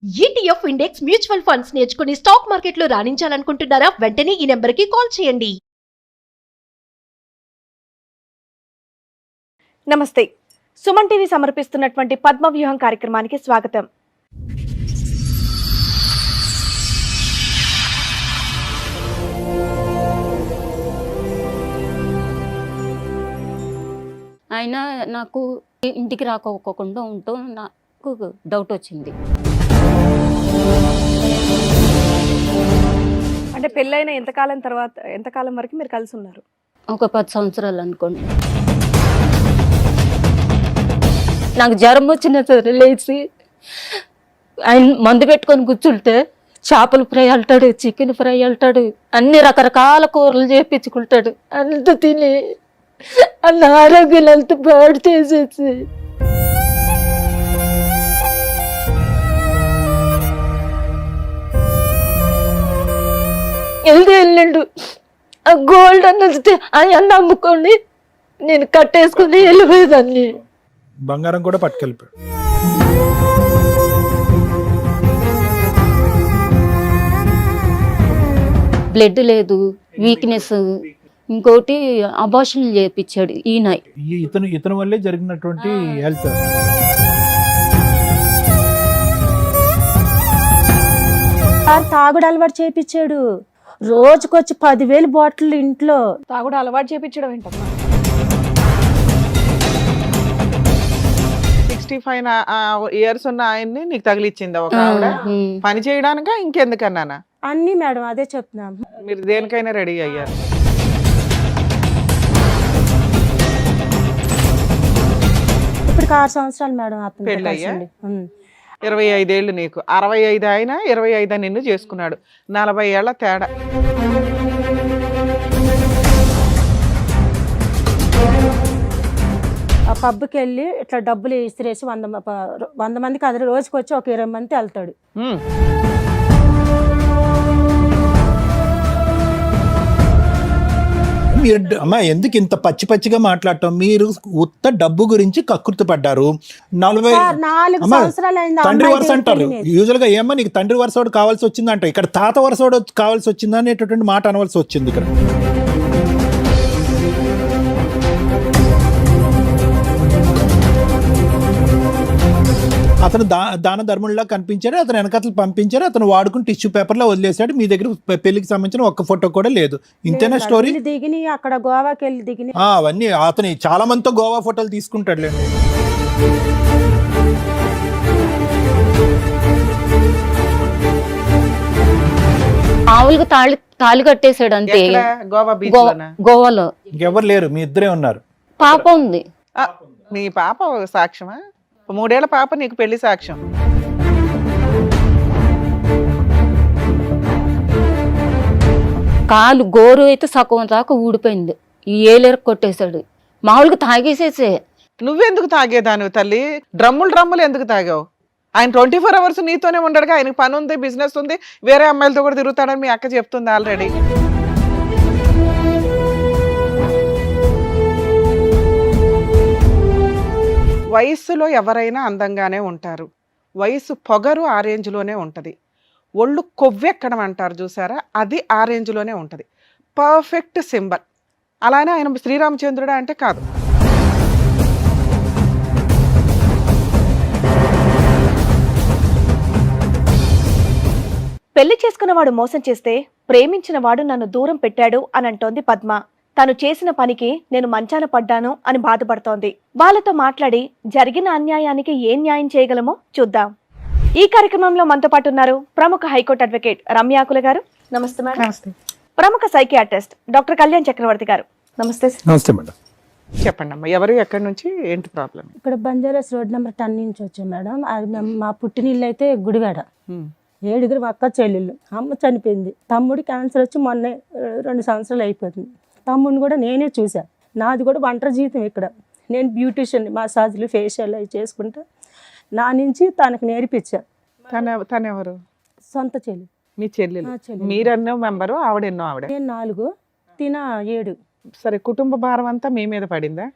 ETF index mutual funds నేర్చుకుని stock మార్కెట్లో రాణించాలనుకుంటున్నారా? వెంటనే ఈ నెంబర్కి కాల్ చేయండి. నమస్తే. సుమన్ టీవీ సమర్పిస్తున్నటువంటి పద్మవ్యూహం కార్యక్రమానికి స్వాగతం. ఆయన నాకు ఇంటికి రాకోకుండా ఉంటూ నాకు డౌట్ వచ్చింది. అంటే పెళ్ళైన ఎంతకాలం వరకు మీరు కలిసి ఉన్నారు? ఒక 10 సంవత్సరాలు అనుకోండి. నాకు జ్వరం వచ్చిన సరే లేచి ఆయన మందు పెట్టుకొని కూర్చుంటే చేపల ఫ్రై అంటాడు, చికెన్ ఫ్రై అంటాడు, అన్ని రకరకాల కూరలు చేపించుకుంటాడు. అంత తిని అన్న ఆరోగ్యం అంత పాడు చేసేసి వెళ్ళిండు. ఆ గోల్డ్ అన్నది అన్న అమ్ముకొని నేను కట్టేసుకుని వెళ్ళిపోయేదాన్ని. బంగారం కూడా పట్టుకెళ్ళిపోయాడు. బ్లడ్ లేదు, వీక్నెస్, ఇంకోటి అబార్షన్ చేయించాడు ఈయన. ఇతను వల్లే జరిగినటువంటి హెల్త్. తాగుడు అలవాటు చేయించాడు. రోజుకొచ్చి 10,000 బాటిల్ ఇంట్లో. తాగుడు అలవాటు చేయించడం ఏంటమ్మా? 65 ఇయర్స్ ఉన్న ఆయన్ని నీకు తగిలిచ్చిందా ఒక ఆవిడ? పని చేయడానికా ఇంకెందుకన్నానా? అన్ని మేడం అదే చెప్తున్నాం. మీరు దేనికైనా రెడీ అయ్యారు. ఇప్పటికి 6 సంవత్సరాలు మేడం అతను పెళ్ళయ్యా? 25 ఏళ్ళు నీకు, 65 ఆయన, 25 నిన్ను చేసుకున్నాడు. 40 ఏళ్ల తేడా. ఆ పబ్కి వెళ్ళి ఇట్లా డబ్బులు ఇసిరేసి 100 మందికి అది రోజుకి వచ్చి ఒక 20 మంది వెళ్తాడు. మీరు అమ్మా ఎందుకు ఇంత పచ్చి పచ్చిగా మాట్లాడటం? మీరు ఉత్త డబ్బు గురించి కక్కుర్తి పడ్డారు. 4 సంవత్సరాలు అయింది. తండ్రి వరుస అంటారు యూజువల్ గా. ఏమో నీకు తండ్రి వరుసోడు కావాల్సి వచ్చింది అంటారు. ఇక్కడ తాత వరుసోడు కావాల్సి వచ్చింది అనేటటువంటి మాట అనవలసి వచ్చింది ఇక్కడ. అతను దాన ధర్మంలా కనిపించారు. అతను వెనకతలు పంపించారు. అతను వాడుకుని టిష్యూ పేపర్లో వదిలేశాడు. మీ దగ్గర పెళ్లికి సంబంధించిన ఒక్క ఫోటో కూడా లేదు. ఇంతేనా స్టోరీ? దిగిని అక్కడ గోవాకి వెళ్ళి దిగిని అవన్నీ అతను చాలా మందితో గోవా ఫోటోలు తీసుకుంటాడు లేండి. మామూలుగా తాళి కట్టేశాడు అంతే. గోవాలో ఎవరు లేరు, మీ ఇద్దరే ఉన్నారు. పాప ఉంది. నీ పాప సాక్ష్యమా? 3 ఏళ్ల పాప నీకు పెళ్లి సాక్ష్యం. కాలు గోరు అయితే సగం దాకా ఊడిపోయింది. ఈ ఏలేరు కొట్టేశాడు. మామూలుగా తాగేసేసే. నువ్వెందుకు తాగేదాను తల్లి? డ్రమ్ములు ఎందుకు తాగావు? ఆయన 24 అవర్స్ నీతోనే ఉండడుగా. ఆయనకు పని ఉంది, బిజినెస్ ఉంది, వేరే అమ్మాయిలతో కూడా తిరుగుతాడని మీ అక్క చెప్తుంది ఆల్రెడీ. వయస్సులో ఎవరైనా అందంగానే ఉంటారు. వయసు పొగరు ఆ రేంజ్లోనే ఉంటుంది. ఒళ్ళు కొవ్వెక్కడం అంటారు చూసారా, అది ఆ రేంజ్లోనే ఉంటుంది. Perfect symbol. అలానే ఆయన శ్రీరామచంద్రుడా అంటే కాదు. పెళ్లి చేసుకున్నవాడు మోసం చేస్తే ప్రేమించిన వాడు నన్ను దూరం పెట్టాడు అని అంటోంది పద్మ. తను చేసిన పనికి నేను మంచాన పడ్డాను అని బాధపడుతోంది. వాళ్ళతో మాట్లాడి జరిగిన అన్యాయానికి ఏం న్యాయం చేయగలమో చూద్దాం. ఈ కార్యక్రమంలో మనతో పాటు ఉన్నారు ప్రముఖ హైకోర్టు అడ్వకేట్ రమ్యాకుల గారు. నమస్తే మేడం. నమస్తే. ప్రముఖ సైకియాట్రిస్ట్ డాక్టర్ కళ్యాణ్ చక్రవర్తి గారు. నమస్తే. నమస్తే మేడం. చెప్పండి అమ్మా, ఎవరు, ఎక్కడి నుంచి, ఏంటి ప్రాబ్లం? ఇక్కడ బంజారాస్ రోడ్ నెంబర్ 10 నుంచి వచ్చాం మేడం. అది మా పుట్టినిల్లు అయితే గుడివాడ. 7 అక్క చెల్లెళ్ళు. అమ్మ చనిపోయింది. తమ్ముడు క్యాన్సర్ వచ్చి మొన్న 2 సంవత్సరాలు అయిపోతుంది. తమ్ముడిని కూడా నేనే చూసా. నాది కూడా ఒంటరి జీవితం ఇక్కడ. నేను బ్యూటిషియన్, మసాజ్లు, ఫేషియల్ అవి చేసుకుంటా. నా నుంచి తనకు నేర్పించా. తను ఎవరు? సొంత చెల్లి. మీ చెల్లెలు. మీరెన్నో మెంబరు, ఆవిడెన్నో? ఆవిడ నేను 4, తిన 7. సరే, కుటుంబ భారం అంతా మీ మీద పడిందా?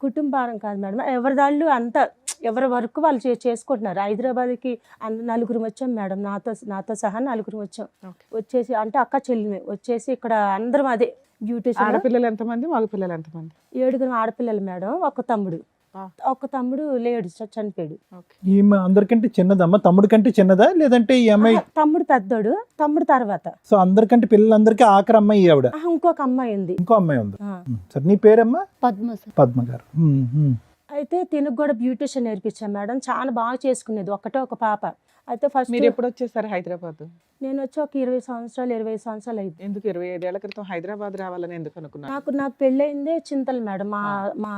కుటుంబ భారం కాదు మేడం, ఎవరిదాళ్ళు అంతా ఎవరి వరకు వాళ్ళు చేసుకుంటున్నారు. హైదరాబాద్కి నలుగురు వచ్చాం మేడం, నాతో సహా నలుగురు వచ్చాం. Okay. వచ్చేసి అంటే అక్క చెల్లిమే వచ్చేసి ఇక్కడ అందరం అదే బ్యూటీషియన్. ఆడపిల్లలు ఎంతమంది, మగ పిల్లలు ఎంతమంది? 7 ఆడపిల్లలు మేడం, ఒక తమ్ముడు. ఆ. ఒక తమ్ముడు లేడు, చనిపోయాడు. ఈమె అందరికంటే చిన్నదమ్మా? తమ్ముడు కంటే చిన్నదా లేదంటే ఈ అమ్మాయి? తమ్ముడు పెద్దోడు, తమ్ముడు తర్వాత సో అందరికంటే పిల్లలందరికీ ఆఖరి అమ్మాయి ఆవిడ. ఇంకొక అమ్మాయి ఉంది. ఇంకో అమ్మాయి ఉంది. ఆ. సరే, నీ పేరమ్మా? పద్మ సార్. పద్మ గారు. అయితే తినకు కూడా బ్యూటీషియన్ నేర్పించాను మేడం, చాలా బాగా చేసుకునేది. ఒక పాప. అయితే ఫస్ట్ మీరు ఎప్పుడు వచ్చేసారు హైదరాబాద్? నేను వచ్చి ఒక 20 సంవత్సరాలు అయింది. ఎందుకు 25 ఏళ్ల క్రితం హైదరాబాద్ రావాలని ఎందుకు అనుకున్నారు? నాకు పెళ్ళయిందే చింతలు మేడం. మా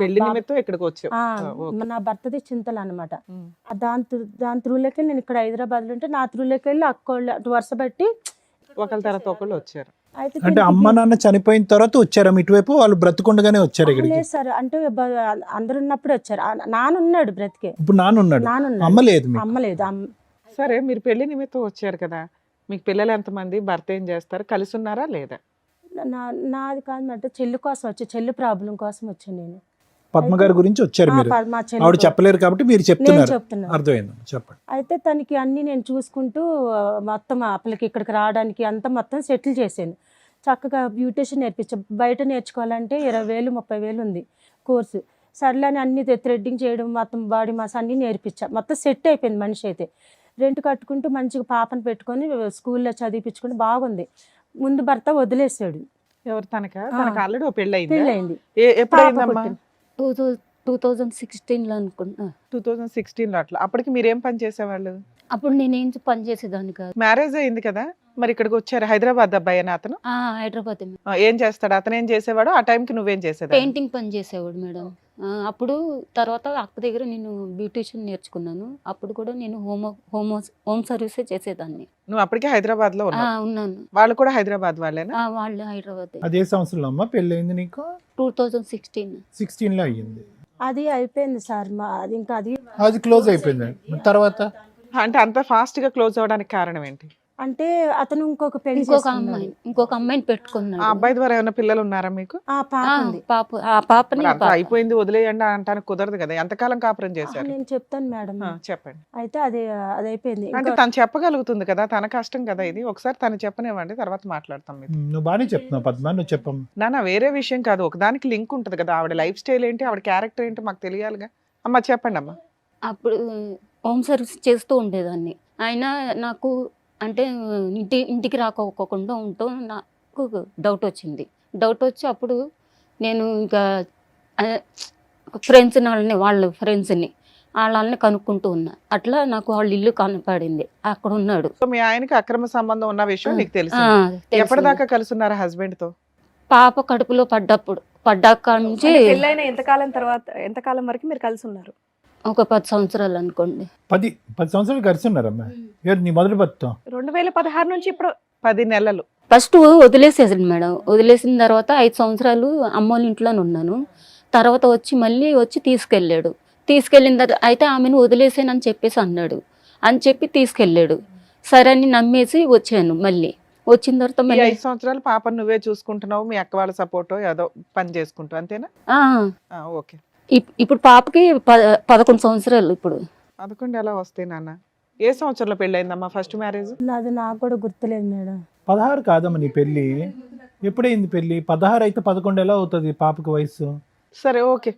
పెళ్లి బాబు- నిమిత్తం ఇక్కడికి వచ్చావు. ఆ, ఓకే. నా భర్తది చింతలు అనమాట. ఉమ్. దాని త్రూలోకి వెళ్ళి నేను ఇక్కడ హైదరాబాద్లో ఉంటే, నా త్రూలోకి వెళ్ళి అక్కోళ్ళు అటు వరుస పెట్టి ఒకళ్ళ తర్వాత ఒకళ్ళు వచ్చారు. అయితే అంటే తిరిగి- అమ్మ నాన్న చనిపోయిన తర్వాత వచ్చారా ఇటువైపు? వాళ్ళు బ్రతుకుండగానే వచ్చారు ఇక్కడికి? లేదు సార్, అంటే అందరు ఉన్నప్పుడు వచ్చారు. నాన్న ఉన్నాడు బ్రతికే. ఇప్పుడు నాన్న ఉన్నాడు, నాన్న అమ్మ లేదు మీకు? అమ్మ లేదు. సరే, మీరు పెళ్లి నిమిత్తం వచ్చారు కదా, మీకు పిల్లలు ఎంతమంది, భర్త ఏం చేస్తారు, కలిసి ఉన్నారా లేదా? నాది కాదు మేడం, చెల్లి కోసం వచ్చి, చెల్లి ప్రాబ్లం కోసం వచ్చాను నేను. పద్మ గారి గురించి వచ్చారు మీరు? మా చెల్లి ఆవిడ చెప్పలేరు కాబట్టి మీరు నేను చెప్తున్నారు. చెప్తున్నాను. అర్థమైంది, చెప్పండి. అయితే తనకి అన్ని నేను చూసుకుంటూ మొత్తం అప్పలకి ఇక్కడికి రావడానికి అంతా మొత్తం సెటిల్ చేశాను. చక్కగా బ్యూటీషియన్ నేర్పించాను. బయట నేర్చుకోవాలంటే 20,000 30,000 ఉంది కోర్సు. సర్లే అని అన్ని థ్రెడ్డింగ్ చేయడం, మొత్తం బాడీ మాస్ అన్ని నేర్పించా. మొత్తం సెట్ అయిపోయింది మనిషి అయితే. రెంట్ కట్టుకుంటూ మంచిగా పాపను పెట్టుకొని స్కూల్లో చదివించుకుంటూ బాగుంది. ముందు భర్త వదిలేసాడు. ఎవరు? తనకా? తనకు ఆల్రెడీ ఓ పెళ్ళి అయింది. పెళ్ళయింది. ఎప్పుడైందమ్మా? 2016లో అనుకుంటా. 2016లో అట్లా. అప్పటికి మీరేం పని చేసేవాళ్ళు? అప్పుడు నేనేం పని చేసేదాన్ని కాదు. మ్యారేజ్ అయింది కదా, మరి ఇక్కడికి వచ్చారు. హైదరాబాద్ అబ్బాయి అని అతను. హైదరాబాద్ ఏం చేస్తాడు అతను? ఏం చేసేవాడు ఆ టైంకి? నువ్వేం చేసేదా? పెయింటింగ్ పని చేసేవాడు మేడం. అప్పుడు తర్వాత అక్క దగ్గర నేను బ్యూటీషియన్ నేర్చుకున్నాను. అప్పుడు కూడా నేను హోమ్ సర్వీసే చేసేదాన్ని. నువ్వు అప్పటికే హైదరాబాద్ లో ఉన్నావు. ఉన్నాను. వాళ్ళు కూడా హైదరాబాద్ వాళ్ళేనా? వాళ్ళు హైదరాబాద్. అదే సంవత్సరంలో అమ్మా పెళ్ళి అయింది నీకు? 2016. 16లో అయ్యింది. అది అయిపోయింది సార్. అది ఇంకా అది క్లోజ్ అయిపోయింది. తర్వాత అంటే అంత ఫాస్ట్ గా క్లోజ్ అవడానికి కారణం ఏంటి? అంటే అతను పెళ్లి ఇంకొక అమ్మాయిని పెట్టుకున్నాడు. ఆ అబ్బాయి ద్వారా ఏమైనా పిల్లలు ఉన్నారా మీకు? పాప ఉంది. పాపని మరి అంతా అయిపోయింది వదిలేయండి అంటానికి కుదరదు కదా. ఎంతకాలం కాపురం చేశారు? నేను చెప్తాను మేడం. చెప్పండి. అయితే అది అయిపోయింది. అంటే తను చెప్పగలుగుతుంది కదా, తన కష్టం కదా ఇది. ఒకసారి తను చెప్పనివ్వండి, తర్వాత మాట్లాడతాం మీరు. నువ్వు బాగానే చెప్తున్నావు పద్మ, నువ్వు చెప్పమ్మా. నాన్న వేరే విషయం కాదు, ఒకదానికి లింక్ ఉంటుంది కదా. ఆవిడ లైఫ్ స్టైల్ ఏంటి, ఆవిడ క్యారెక్టర్ ఏంటి మాకు తెలియాలిగా. అమ్మ చెప్పండి అమ్మా. అప్పుడు హోమ్ సర్వీస్ చేస్తూ ఉండేదాన్ని. ఆయన నాకు అంటే ఇంటికి రాకోకుండా ఉంటూ నాకు డౌట్ వచ్చింది. డౌట్ వచ్చి అప్పుడు నేను ఇంకా వాళ్ళ ఫ్రెండ్స్ని కనుక్కుంటూ ఉన్నా. అట్లా నాకు వాళ్ళ ఇల్లు కనపడింది. అక్కడ ఉన్నాడు. సో మీ ఆయనకి అక్రమ సంబంధం ఉన్న విషయం నీకు తెలుసు. ఎప్పటిదాకా కలిసి ఉన్నారు హస్బెండ్ తో? పాప కడుపులో పడ్డాక నుంచి పెళ్ళైన ఎంతకాలం వరకు మీరు కలిసి ఉన్నారు? ఒక 10 సంవత్సరాలు అనుకోండి. 10 సంవత్సరాలు కలిసి ఉన్నారమ్మా. ఎవరు నీ మొదటి భర్త? 2016 నుంచి ఇప్పుడు 10 నెలలు. ఫస్ట్ వదిలేసేసాడు మేడం. వదిలేసిన తర్వాత 5 సంవత్సరాలు అమ్మోళ్ళ ఇంట్లోనే ఉన్నాను. తర్వాత మళ్ళీ వచ్చి తీసుకెళ్ళిన తర్వాత అయితే ఆమెను వదిలేసానని చెప్పేసి అన్నాడు. అని చెప్పి తీసుకెళ్ళాడు. సరే అని నమ్మేసి వచ్చాను. మళ్ళీ వచ్చిన తర్వాత ఈ మళ్ళీ 5 సంవత్సరాలు పాపను నువ్వే చూసుకుంటున్నావు, మీ అక్క వాళ్ళ సపోర్ట్ ఏదో పని చేసుకుంటావు అంతేనా? ఓకే. ఇప్పుడు పాపకి 11 సంవత్సరాలు. ఇప్పుడు 11 ఎలా వస్తాయి నాన్న? ఏ సంవత్సరంలో పెళ్ళయిందమ్మా ఫస్ట్ మ్యారేజ్? అది నాకు కూడా గుర్తులేదు మేడం. 16 కాదమ్మా నీ పెళ్ళి. ఎప్పుడైంది పెళ్ళి? 16 అయితే 11 ఎలా అవుతుంది పాపకి వయసు? సరే ఓకే,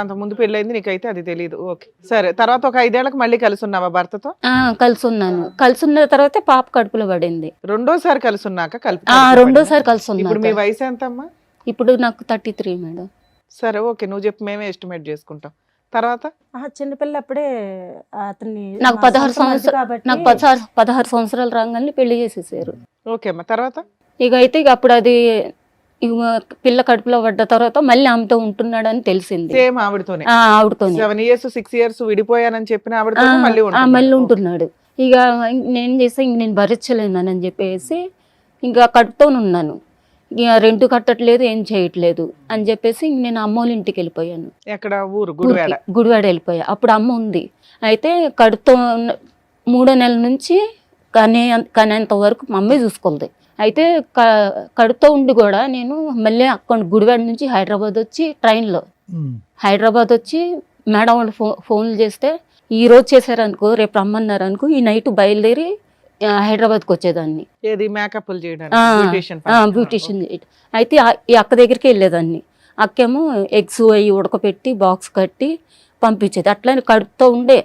అంత ముందు పెళ్ళయింది నీకైతే అది తెలియదు. ఓకే సరే, తర్వాత ఒక 5 ఏళ్ళకి మళ్ళీ కలిసి ఉన్నావా భర్తతో? కలిసి ఉన్నాను. కలిసి ఉన్న తర్వాత పాప కడుపులో పడింది. రెండోసారి కలిసి ఉన్నాక రెండోసారి కలిసి ఇప్పుడు మీ ఉన్నా. వయసు ఎంతమ్మా? ఇప్పుడు నాకు 33 మేడం. సరే ఓకే, నువ్వు చెప్పి మేమే ఎస్టిమేట్ చేసుకుంటాం. తర్వాత చిన్నపిల్ల అప్పుడే అతన్ని నాకు 16 సంవత్సరాలు కాబట్టి నాకు 16 సంవత్సరాలు రాగానే పెళ్లి చేసేసారు. ఓకే అమ్మా, తర్వాత? ఇక అప్పుడు అది పిల్ల కడుపులో పడ్డ తర్వాత మళ్ళీ ఆమెతో ఉంటున్నాడని తెలిసింది. సేమ్ ఆవిడతోనే? ఆవిడతో 7 years 6 years విడిపోయానని చెప్పిన ఆవిడతో మళ్ళీ ఉంటున్నాడు. ఇక నేను చేస్తే నేను భరించలేనని చెప్పేసి ఇంకా కడుపుతో ఉన్నాను. ఇక రెంట్ కట్టట్లేదు, ఏం చేయట్లేదు అని చెప్పేసి నేను అమ్మోళ్ళ ఇంటికి వెళ్ళిపోయాను. ఎక్కడ ఊరు? గుడివాడ వెళ్ళిపోయా. అప్పుడు అమ్మ ఉంది. అయితే కడుపుతో 3వ నెల నుంచి కనేంత వరకు మా అమ్మే చూసుకుంది. అయితే కడుపుతో ఉండి కూడా నేను మళ్ళీ అక్కడ గుడివాడ నుంచి హైదరాబాద్ వచ్చి ట్రైన్లో మేడం వాళ్ళు ఫోన్లు చేస్తే ఈ రోజు చేశారనుకో, రేపు రమ్మన్నారు అనుకో, ఈ నైట్ బయలుదేరి హైదరాబాద్కి వచ్చేదాన్ని. ఏది మేకప్లు చేయడానికి ఆ, బ్యూటీషియన్ బ్యూటిషియన్ చేయడం. అయితే ఈ అక్క దగ్గరికి వెళ్ళేదాన్ని. అక్కేమో ఎగ్స్ అవి ఉడకపెట్టి బాక్స్ కట్టి పంపించేది. అట్లనే కడుపుతో ఉండే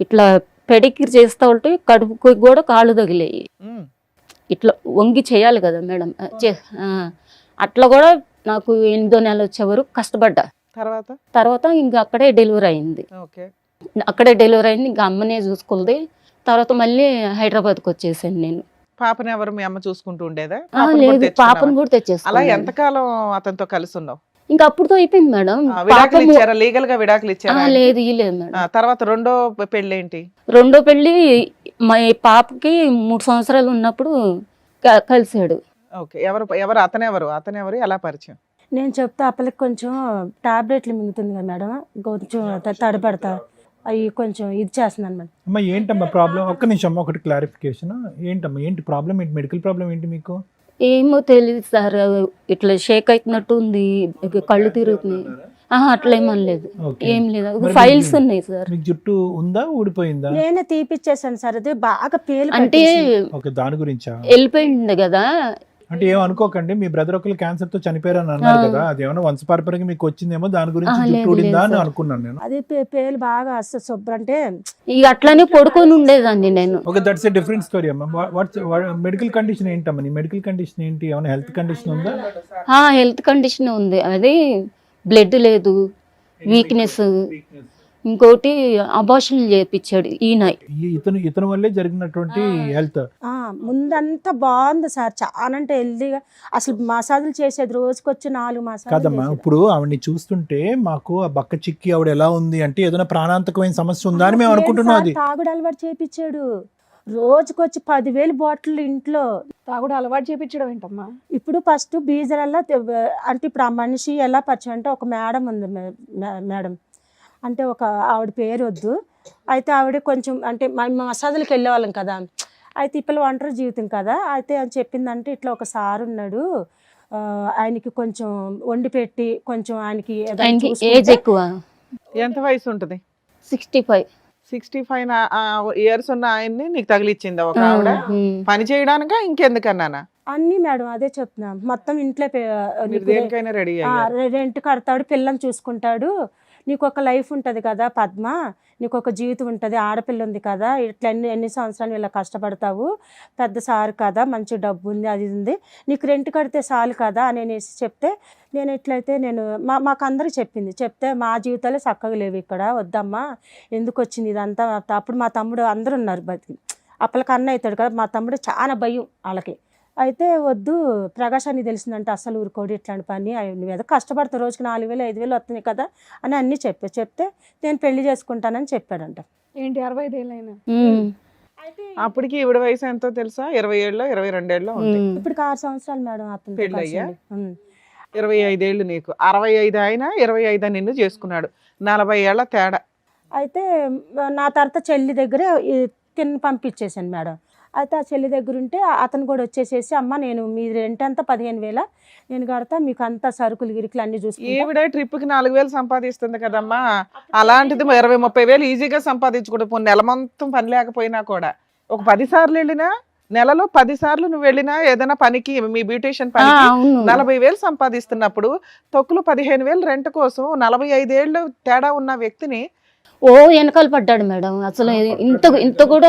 ఇట్లా పెడికిర్ చేస్తూ ఉంటే కడుపుకి కూడా కాళ్ళు తగిలేయి. ఇట్లా వంగి చేయాలి కదా మేడం, అట్లా కూడా నాకు 8వ నెల వచ్చే వరకు కష్టపడ్డా. తర్వాత ఇంకా అక్కడే డెలివరీ అయింది. అక్కడే డెలివరీ అయింది, ఇంకా అమ్మనే చూసుకుంది. తర్వాత మళ్ళీ హైదరాబాద్కి వచ్చేసాను నేను. పాపని ఎవరు మీ అమ్మ చూసుకుంటూ ఉండేదా? లేదు, పాపను కూడా అలా తెచ్చేసుకున్నాను. ఎంతకాలం అతనితో కలిసి ఉన్నావు? ఇంకా అప్పుడుతో అయిపోయింది మేడం. విడాకులు ఇచ్చారా? లీగల్ గా విడాకులు ఇచ్చారా? లేదు, ఇలేదు మేడం. తర్వాత రెండో పెళ్ళేంటి? రెండో పెళ్లి మా పాపకి 3 సంవత్సరాలు ఉన్నప్పుడు కలిసాడు. ఓకే. ఎవరు అతనెవరు ఎలా పరిచయం? నేను చెప్తే అప్పలకి కొంచెం టాబ్లెట్లు మింగుతుంది కదా మేడం, కొంచెం తడబడతా అవి కొంచెం ఇది చేస్తున్నాను మేడం. అమ్మా ఏంటమ్మా ప్రాబ్లం? ఒక్క నిమిషం అమ్మా, ఒకటి క్లారిఫికేషన్. ఏంటమ్మా ఏంటి ప్రాబ్లం? ఏంటి మెడికల్ ప్రాబ్లం ఏంటి మీకు? ఏమో తెలియదు సార్, ఇట్లా షేక్ అవుతున్నట్టు ఉంది, కళ్ళు తిరుగుతున్నాయి. అట్లా ఏమనలేదు, ఏం లేదు. ఫైల్స్ ఉన్నాయి సార్. మీకు జుట్టు ఉందా, ఊడిపోయిందా? నేనే తీపిచ్చేసాను సార్, అది బాగా పేలు అంటే ఓకే, దాని గురించా? వెళ్ళిపోయింది కదా. అంటే ఏమనుకోకండి, మీ బ్రదర్ ఒకరు క్యాన్సర్ తో చనిపోయారని అన్నారు కదా, అది ఏమైనా వంశపారపర్యంగా మీకు వచ్చిందేమో, దాని గురించి జుట్టు ఊడిందా అని అనుకున్నాను నేను. అది పేలు బాగా శుభ్రం అంటే ఇక అట్లానే పడుకొని ఉండేదాన్ని నేను. Okay, that's a different story అమ్మా. మెడికల్ కండిషన్ ఏంటమ్మా? నీ మెడికల్ కండిషన్ ఏంటి? ఏమైనా హెల్త్ కండిషన్ ఉందా? హెల్త్ కండిషన్ ఉంది, అది బ్లడ్ లేదు, వీక్నెస్, ఇంకోటి అబార్షన్ చేయించాడు ఈయన. ఇతను వల్లే జరిగినటువంటి హెల్త్. ముందంతా బాగుంది సార్, చాలా అంటే హెల్దీగా. అసలు మసాజులు చేసేది రోజుకొచ్చి 4 మసాజులు. కాదమ్మా, ఇప్పుడు ఆవిడని చూస్తుంటే మాకు ఆ బక్క చిక్కి ఆవిడ ఎలా ఉంది అంటే ఏదైనా ప్రాణాంతకమైన సమస్య ఉందా అని మేము అనుకుంటున్నాం. అది తాగుడు అలవాటు చేయించాడు, రోజుకొచ్చి 10,000 బాటిల్ ఇంట్లో తాగుడు అలవాటు చేయించడం ఏంటమ్మా? ఇప్పుడు ఫస్ట్ బీజరల్లా అంటే ఇప్పుడు ఆ మనిషి ఎలా పరిచయం అంటే, ఒక మేడం ఉంది మేడం, అంటే ఒక ఆవిడ పేరు వద్దు, అయితే ఆవిడ కొంచెం అంటే మసాజులకు వెళ్ళేవాళ్ళం కదా, అయితే ఇప్పుడు ఒంటరి జీవితం కదా, అయితే అని చెప్పిందంటే ఇట్లా ఒక సార్ ఉన్నాడు, ఆయనకి కొంచెం వండి పెట్టి కొంచెం ఆయనకి ఏజ్ ఎక్కువ. ఎంత వయసు ఉంటుంది? 65. 65 ఇయర్స్ ఉన్న ఆయన్ని నీకు తగిలిచ్చిందా ఒక ఆవిడ? పని చేయడానికా ఇంకెందుకన్నానా? అన్ని మేడం అదే చెప్తున్నా, మొత్తం ఇంట్లో దేనికైనా రెడీ రెంట్ కడతాడు, పిల్లని చూసుకుంటాడు, నీకు ఒక లైఫ్ ఉంటుంది కదా పద్మ, నీకు ఒక జీవితం ఉంటుంది, ఆడపిల్ల ఉంది కదా, ఇట్లా ఎన్ని సంవత్సరాలు ఇలా కష్టపడతావు, పెద్ద సారు కదా, మంచి డబ్బు ఉంది, అది ఉంది, నీకు రెంట్ కడితే చాలు కదా అని అనేసి చెప్తే, నేను ఎట్లయితే నేను మాకు అందరూ చెప్తే మా జీవితాలే చక్కగా లేవు ఇక్కడ, వద్దమ్మా ఎందుకు వచ్చింది ఇదంతా. అప్పుడు మా తమ్ముడు అందరూ ఉన్నారు బతికి, అప్పలకి అన్న అవుతాడు కదా, మా తమ్ముడు చాలా భయం వాళ్ళకి. అయితే వద్దు ప్రకాశానికి తెలిసిందంటే అస్సలు ఊరుకోడు ఇట్లాంటి పని, నువ్వు ఏదో కష్టపడతావు, రోజుకి 4,000 5,000 వస్తున్నాయి కదా అని అన్నీ చెప్తే నేను పెళ్లి చేసుకుంటానని చెప్పాడంట. ఏంటి 65 ఏళ్ళైనా? అప్పటికి ఈవిడ వయసు ఎంతో తెలుసా? 27 22 ఉంది. ఇప్పటికి 6 సంవత్సరాలు మేడం అతను పెళ్ళి అయ్యా. 25 ఏళ్ళు నీకు, 65 అయినా 25 నిన్ను చేసుకున్నాడు, 40 ఏళ్ల తేడా. అయితే నా తర్వాత చెల్లి దగ్గర తిని పంపించేసాను మేడం. అయితే ఆ చెల్లి దగ్గర ఉంటే అతను కూడా వచ్చేసేసి, అమ్మ నేను మీ రెంట్ అంతా 15,000 నేను కడతా, మీకు అంతా సరుకులు గిరుకులు అన్ని చూసుకుంటా. ఈవిడ ట్రిప్కి 4,000 సంపాదిస్తుంది కదమ్మా, అలాంటిది 20-30 ఈజీగా సంపాదించుకుంటూ నెల మొత్తం పని లేకపోయినా కూడా ఒక 10 సార్లు వెళ్ళినా, నెలలో 10 సార్లు నువ్వు వెళ్ళినా ఏదైనా పనికి, మీ బ్యూటీషియన్ పనికి 40,000 సంపాదిస్తున్నప్పుడు తొక్కులు 15,000 రెంట్ కోసం 45 ఏళ్ళు తేడా ఉన్న వ్యక్తిని వెనకాల పడ్డాడు మేడం. అసలు ఇంత కూడా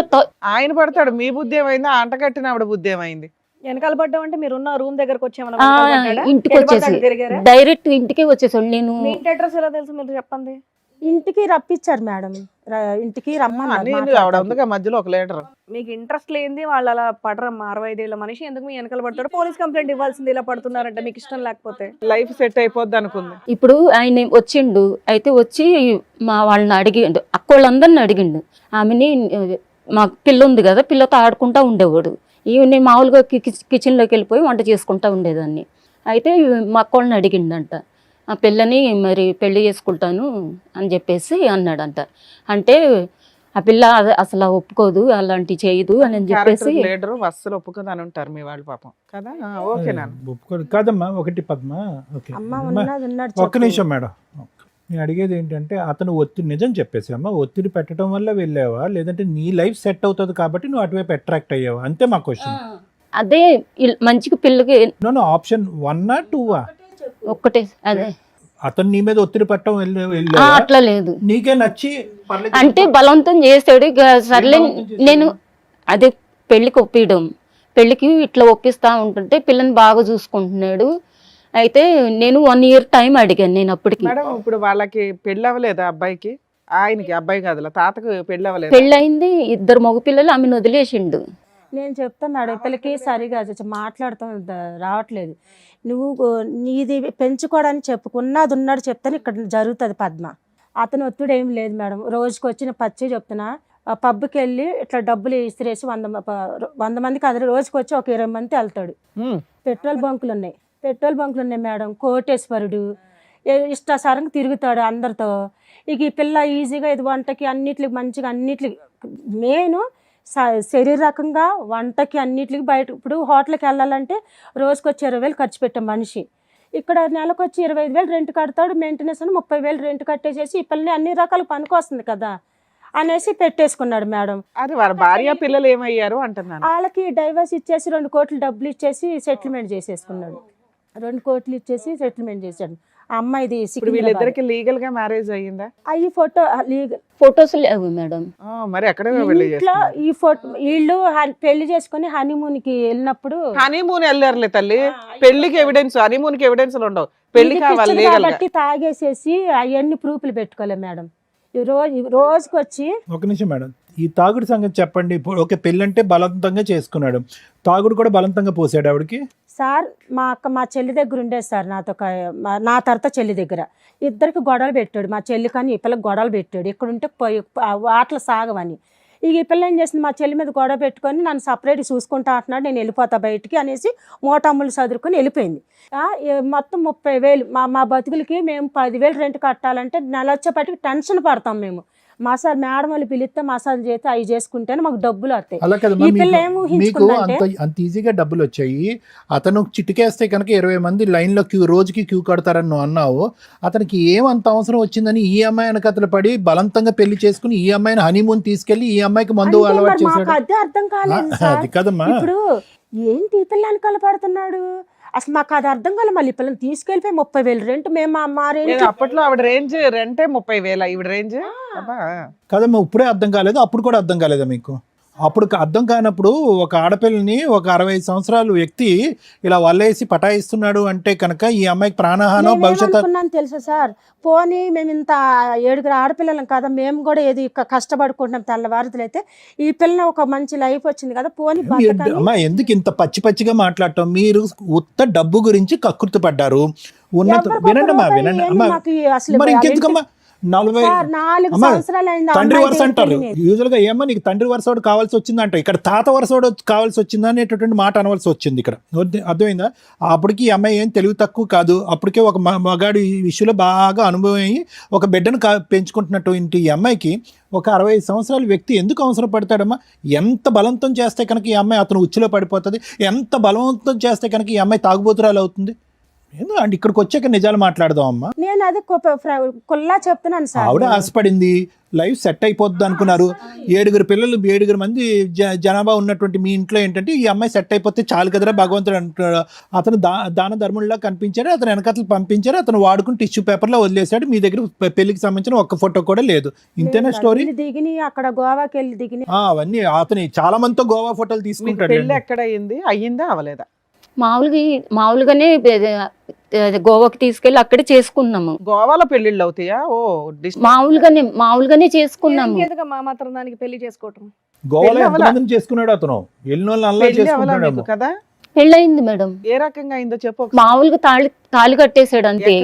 ఆయన పడతాడు. మీ బుద్ధి ఏమైంది? అంట కట్టిన ఆవిడ బుద్ధి ఏమైంది? వెనకాల పడ్డం అంటే మీరున్న రూమ్ దగ్గరకు ఇంటికి వచ్చేసి డైరెక్ట్ ఇంటికే వచ్చేసాడు. నేను మీ ఇంటి అడ్రస్ ఎలా తెలుసు మీరు చెప్పండి? ఇంటికి రప్పించారు మేడం, ఇంటికి రమ్మని. ఆవిడ ఉందిగా మధ్యలో ఒక లీటర్. మీకు ఇంట్రెస్ట్ లేనిది వాళ్ళు అలా పడరమ్మా. 65 ఏళ్ళ మనిషి ఎందుకు మీ వెనకాల పడతాడు? పోలీస్ కంప్లైంట్ ఇవ్వాల్సింది, ఇలా పడుతున్నారంటే మీకు ఇష్టం లేకపోతే. లైఫ్ సెట్ అయిపోద్ది అనుకుంది. ఇప్పుడు ఆయన వచ్చిండు, అయితే వచ్చి మా వాళ్ళని అడిగిండు, అక్క వాళ్ళందరిని అడిగిండు. ఆమెని, మా పిల్ల ఉంది కదా, పిల్లతో ఆడుకుంటా ఉండేవాడు. ఈవెన్ మామూలుగా కిచెన్లోకి వెళ్ళిపోయి వంట చేసుకుంటా ఉండేదాన్ని. అయితే మా అక్క వాళ్ళని అడిగిండంట, ఆ పిల్లని మరి పెళ్లి చేసుకుంటాను అని చెప్పేసి అన్నాడంట. అంటే ఆ పిల్ల అసలు ఒప్పుకోదు, అలాంటివి చేయదు అని చెప్పేసి లీడరు అస్సలు ఒప్పుకోదు అని ఉంటారు మీ వాళ్ళు పాపం కదా. ఓకే ఒప్పుకోదు కాదమ్మా. ఒకటి పద్మ, ఓకే అమ్మ ఉన్నది ఉన్నాడు. ఒక్క నిమిషం మేడం, నేను అడిగేది ఏంటంటే అతను ఒత్తిడి నిజం చెప్పేసామా, ఒత్తిడి పెట్టడం వల్ల వెళ్ళావా లేదంటే నీ లైఫ్ సెట్ అవుతుంది కాబట్టి నువ్వు అటువైపు అట్రాక్ట్ అయ్యావా, అంతే మా క్వశ్చన్. అదే మంచిగా పిల్లకి నో ఆప్షన్ 1 2 ఒక్కటే అదే. అతను నీ మీద ఒత్తిడి పెట్టడం ఆ, వెళ్ళావా, అట్లా లేదు. నీకే నచ్చి పర్లేదు అంటే బలవంతం చేసాడు. ఇక సర్లే నేను అదే పెళ్ళికి ఒప్పియడం, పెళ్ళికి ఇట్లా ఒప్పిస్తా ఉంటుంటే పిల్లని బాగా చూసుకుంటున్నాడు. అయితే నేను 1 year టైం అడిగాను నేను అప్పటికి. మేడం ఇప్పుడు వాళ్ళకి పెళ్ళి అవ్వలేదా అబ్బాయికి? ఆయనకి అబ్బాయి కాదులా తాతకు పెళ్ళి అవ్వలేదు. పెళ్ళయింది, 2 మగపిల్లలు, ఆమెను వదిలేసిండు. నేను చెప్తాను మేడం పిల్లకి సరిగా మాట్లాడతాం రావట్లేదు. నువ్వు నీది పెంచుకోవడానికి చెప్పుకున్నది ఉన్నాడు చెప్తాను ఇక్కడ జరుగుతుంది పద్మ. అతను ఒత్తిడి ఏం లేదు మేడం. రోజుకి వచ్చిన పచ్చి చెప్తున్నా పబ్కి వెళ్ళి ఇట్లా డబ్బులు ఇసిరేసి 100 మందికి అది రోజుకి వచ్చి ఒక 20 మంది వెళ్తాడు. పెట్రోల్ బంకులు ఉన్నాయి మేడం. కోటేశ్వరుడు ఇష్టాసారంగా తిరుగుతాడు అందరితో. ఇక ఈ పిల్ల ఈజీగా ఇది వంటకి అన్నిటికి మంచిగా అన్నిటికి మెయిన్ శరీరకంగా వంటకి అన్నిటికి బయట ఇప్పుడు హోటల్కి వెళ్ళాలంటే రోజుకి వచ్చి 20,000 ఖర్చు పెట్టే మనిషి ఇక్కడ నెలకు వచ్చి 25,000 రెంట్ కడతాడు. మెయింటెనెన్స్ అని 30,000 రెంట్ కట్టేసేసి ఈ పిల్లని అన్ని రకాల పనికి వస్తుంది కదా అనేసి పెట్టేసుకున్నాడు మేడం. అది వాళ్ళ భార్య పిల్లలు ఏమయ్యారు అంటున్నాను. వాళ్ళకి డైవర్స్ ఇచ్చేసి 2 కోట్లు డబ్బులు ఇచ్చేసి సెటిల్మెంట్ చేసేసుకున్నాడు. 2 కోట్లు ఇచ్చేసి సెటిల్మెంట్ చేశాడు. ఆ అమ్మాయిది ఇప్పుడు వీళ్ళిద్దరికి లీగల్ గా మ్యారేజ్ అయ్యిందా? అయ్యి ఫోటో లీగల్ ఫొటోస్ లేవు మేడం. మరి ఎక్కడ ఇంట్లో ఈ ఫోటో వీళ్ళు పెళ్లి చేసుకుని హనీమూన్ కి వెళ్ళినప్పుడు హనీమూన్ వెళ్ళారులే తల్లి. పెళ్లికి ఎవిడెన్స్, హనీమూన్ కి ఎవిడెన్స్ ఉండవు. పెళ్లి ఇది కావాలి పిచ్చది లీగల్ గా. కాబట్టి తాగేసేసి అవన్నీ ప్రూఫ్లు పెట్టుకోలే మేడం. ఈ రోజుకి వచ్చి ఒక నిమిషం మేడం, ఈ తాగుడు సంగతి చెప్పండి. ఇప్పుడు ఓకే పెళ్ళంటే బలవంతంగా చేసుకున్నాడు, తాగుడు కూడా బలవంతంగా పోసాడు ఆవిడకి. సార్ మా చెల్లి దగ్గర ఉండేది సార్ నాతో నా తర్వాత చెల్లి దగ్గర ఇద్దరికి గొడవలు పెట్టాడు. మా చెల్లి కానీ ఈ పిల్లకి గొడవలు పెట్టాడు. ఇక్కడ ఉంటే ఆటలు సాగవని. ఇక ఈ పిల్ల ఏం చేసింది మా చెల్లి మీద గొడవ పెట్టుకొని నన్ను సపరేట్ చూసుకుంటా అంటున్నాడు, నేను వెళ్ళిపోతా బయటికి అనేసి మోటమ్ములు చదువుకొని వెళ్ళిపోయింది. మొత్తం 30,000 మా బతుకులకి మేము 10,000 రెంట్ కట్టాలంటే నెల వచ్చేపటికి టెన్షన్ పడతాం మేము. మసాజ్ మేడం వాళ్ళు పిలిస్తే మసాజ్ చేస్తే అవి చేసుకుంటేనే మాకు డబ్బులు వస్తాయి. అలా కదమ్మా, ఈ పిల్ల ఏం మీకు ఊహించుకుందంటే అంత ఈజీగా డబ్బులు వచ్చాయి. అతను చిటికేస్తే కనుక 20 మంది లైన్లో రోజుకి క్యూ కడతారని నువ్వు అన్నావు. అతనికి ఏమంత అవసరం వచ్చిందని ఈ అమ్మాయి వెనకతలు పడి బలవంతంగా పెళ్లి చేసుకుని ఈ అమ్మాయిని హనీమూన్ తీసుకెళ్లి ఈ అమ్మాయికి మందు అంటే అలవాటు మరి మాకు చేశాడు. అదే అర్థం కాలేదు సార్. అది కదమ్మా, ఇప్పుడు ఏంటి ఈ పిల్ల వెనకాల పడుతున్నాడు అసలు మాకు అది అర్థం కాలే. మళ్ళీ పిల్లల్ని తీసుకెళ్ళిపోయి 30,000 రెంట్ మేము మా రేంజ్ అప్పట్లో ఆవిడ రేంజ్ రెంటే 30,000 ఈవిడ రేంజ్. కదమ్మా ఇప్పుడే అర్థం కాలేదు, అప్పుడు కూడా అర్థం కాలేదా మీకు? అప్పుడు అర్థం కానప్పుడు ఒక ఆడపిల్లని ఒక 65 సంవత్సరాల వ్యక్తి ఇలా వల్లేసి పటాయిస్తున్నాడు అంటే కనుక ఈ అమ్మాయికి ప్రాణహానం భవిష్యత్తు అనుకున్నాను తెలుసా సార్. పోనీ మేము ఇంత 7 ఆడపిల్లలం కదా, మేము కూడా ఏది కష్టపడుకుంటున్నాం తెల్లవారుతులు అయితే ఈ పిల్లని ఒక మంచి లైఫ్ వచ్చింది కదా పోనీ బతకని. అమ్మా ఎందుకు ఇంత పచ్చిగా మాట్లాడటం? మీరు ఉత్త డబ్బు గురించి కక్కుర్తి పడ్డారు. వినండి అమ్మా మాకు అసలు మరి ఇంకెందుకమ్మా 40 4 అమ్మా, సంవత్సరాలు అయింది. తండ్రి వరుస అంటారు యూజువల్ గా. ఏమో నీకు తండ్రి వరుసోడు కావాల్సి వచ్చిందంట, ఇక్కడ తాత వరుసోడు కావాల్సి వచ్చిందా అనేటటువంటి మాట అనవలసి వచ్చింది ఇక్కడ. అర్థమైందా? అప్పటికి ఈ అమ్మాయి ఏం తెలివి తక్కువ కాదు. అప్పటికే ఒక మగాడు ఈ విషయంలో బాగా అనుభవం అయ్యి ఒక బిడ్డను పెంచుకుంటున్నటువంటి ఈ అమ్మాయికి ఒక 65 సంవత్సరాల వ్యక్తి ఎందుకు అవసరం పడతాడమ్మా? ఎంత బలవంతం చేస్తే కనుక ఈ అమ్మాయి అతను ఉచ్చులో పడిపోతుంది, ఎంత బలవంతం చేస్తే కనుక ఈ అమ్మాయి తాగుబోతురాలు అవుతుంది. అంటే ఇక్కడికి వచ్చాక నిజాలు మాట్లాడదాం అమ్మా. నేను అది కుల్లా చెప్తున్నాను సార్. ఆవిడ ఆశపడింది, లైఫ్ సెట్ అయిపోద్ది అనుకున్నారు. 7 పిల్లలు 7 మంది జనాభా ఉన్నటువంటి మీ ఇంట్లో ఏంటంటే ఈ అమ్మాయి సెట్ అయిపోతే చాలు కదరా భగవంతుడు అంటున్నాడు. అతను దాన ధర్మంలా కనిపించాడు, అతను వెనకతలు పంపించారు, అతను వాడుకుని టిష్యూ పేపర్లో వదిలేశాడు. మీ దగ్గర పెళ్లికి సంబంధించిన ఒక్క ఫోటో కూడా లేదు. ఇంతేనా స్టోరీ? దిగిని అక్కడ గోవాకి వెళ్ళి దిగిని అవన్నీ అతని చాలా మందితో గోవా ఫోటోలు తీసుకుంటాడు. పెళ్లి ఎక్కడ అయ్యిందా అవలేదా? మామూలుగానే గోవాకి తీసుకెళ్ళి అక్కడే చేసుకున్నాము. గోవాలో పెళ్లిళ్ళు అవుతాయా? ఓ మామూలుగానే చేసుకున్నాము. మా మాత్రం దానికి పెళ్లి చేసుకోవటం. గోవాలో ఎంతమందిని చేసుకున్నాడు అతను? వెళ్ళిన వాళ్ళు అలా చేసుకుంటాడు కదా. పెళ్ళయింది మేడం. ఏ రకంగా అయిందో చెప్పు. మామూలుగా తాళి కట్టేశాడు అంతే.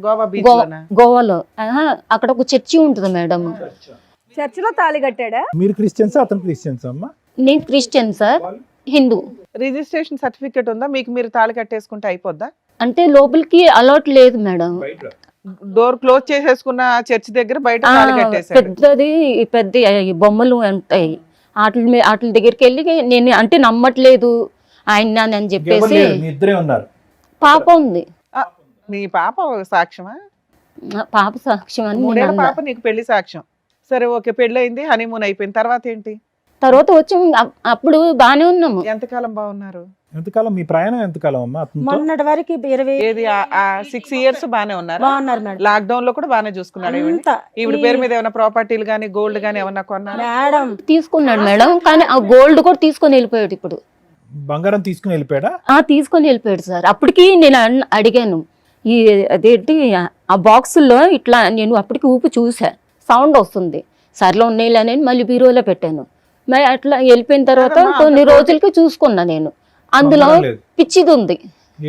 గోవా బీచ్ గోవాలో అక్కడ ఒక చర్చి ఉంటుంది మేడం. చర్చిలో తాళి కట్టాడా? మీరు క్రిస్టియన్స్, అతను క్రిస్టియన్స్ అమ్మా? నేను Christian sir, Hindu. Registration certificate ఉందా? మీకు తాళి కట్టేసుకుంటే అయిపోద్దా? అంటే లోపలికి అలౌట్ లేదు మేడం. డోర్ క్లోజ్ చేసేసుకున్న చర్చ్ దగ్గర బయట తాళి కట్టేసాడు. పెద్ద బొమ్మలు ఉంటాయి, వాటి దగ్గరికి వెళ్ళి నేను అంటే నమ్మట్లేదు ఆయన అని చెప్పేసి. ఇద్దరే ఉన్నారు. పాప ఉంది. మీ పాప సాక్ష్యమా? పాప సాక్ష్యం అని నేను 3 ఏళ్ల అన్నా. పాప నీకు పెళ్లి సాక్ష్యం. సరే ఓకే, పెళ్లి అయింది, హనీమూన్ అయిపోయింది, తర్వాత ఏంటి? తర్వాత వచ్చి అప్పుడు బాగానే ఉన్నాము. ఎంతకాలం బాగున్నారు? ఎంతకాలం మీ ప్రయాణం ఎంతకాలం అమ్మా అతనితో? మొన్నటి వరకు 20 ఏది 6 ఇయర్స్ బానే ఉన్నారు? బాగున్నారు మేడం. లాక్డౌన్ లో కూడా బానే చూసుకున్నాడు ఈవిడ? అంతా ఈవిడ పేరు మీద ఏమైనా ప్రాపర్టీలు గానీ గోల్డ్ గానీ ఏమన్నా కొన్నారు? మేడం తీసుకున్నాడు మేడం, కానీ ఆ గోల్డ్ కూడా తీసుకొని వెళ్ళిపోయాడు. ఇప్పుడు బంగారం తీసుకుని వెళ్ళిపోయాడా? తీసుకొని వెళ్ళిపోయాడు సార్. అప్పటికి నేను అడిగాను, ఈ అదేంటి ఆ బాక్సుల్లో ఇట్లా నేను అప్పటికి ఊపి చూసా, సౌండ్ వస్తుంది, సర్లో ఉన్నాయిలే మళ్ళీ బీరోలో పెట్టాను. మరి అట్లా వెళ్ళిపోయిన తర్వాత కొన్ని రోజులకి చూసుకున్నా నేను, అందులో బంగారం లేదు. పిచ్చిది ఉంది.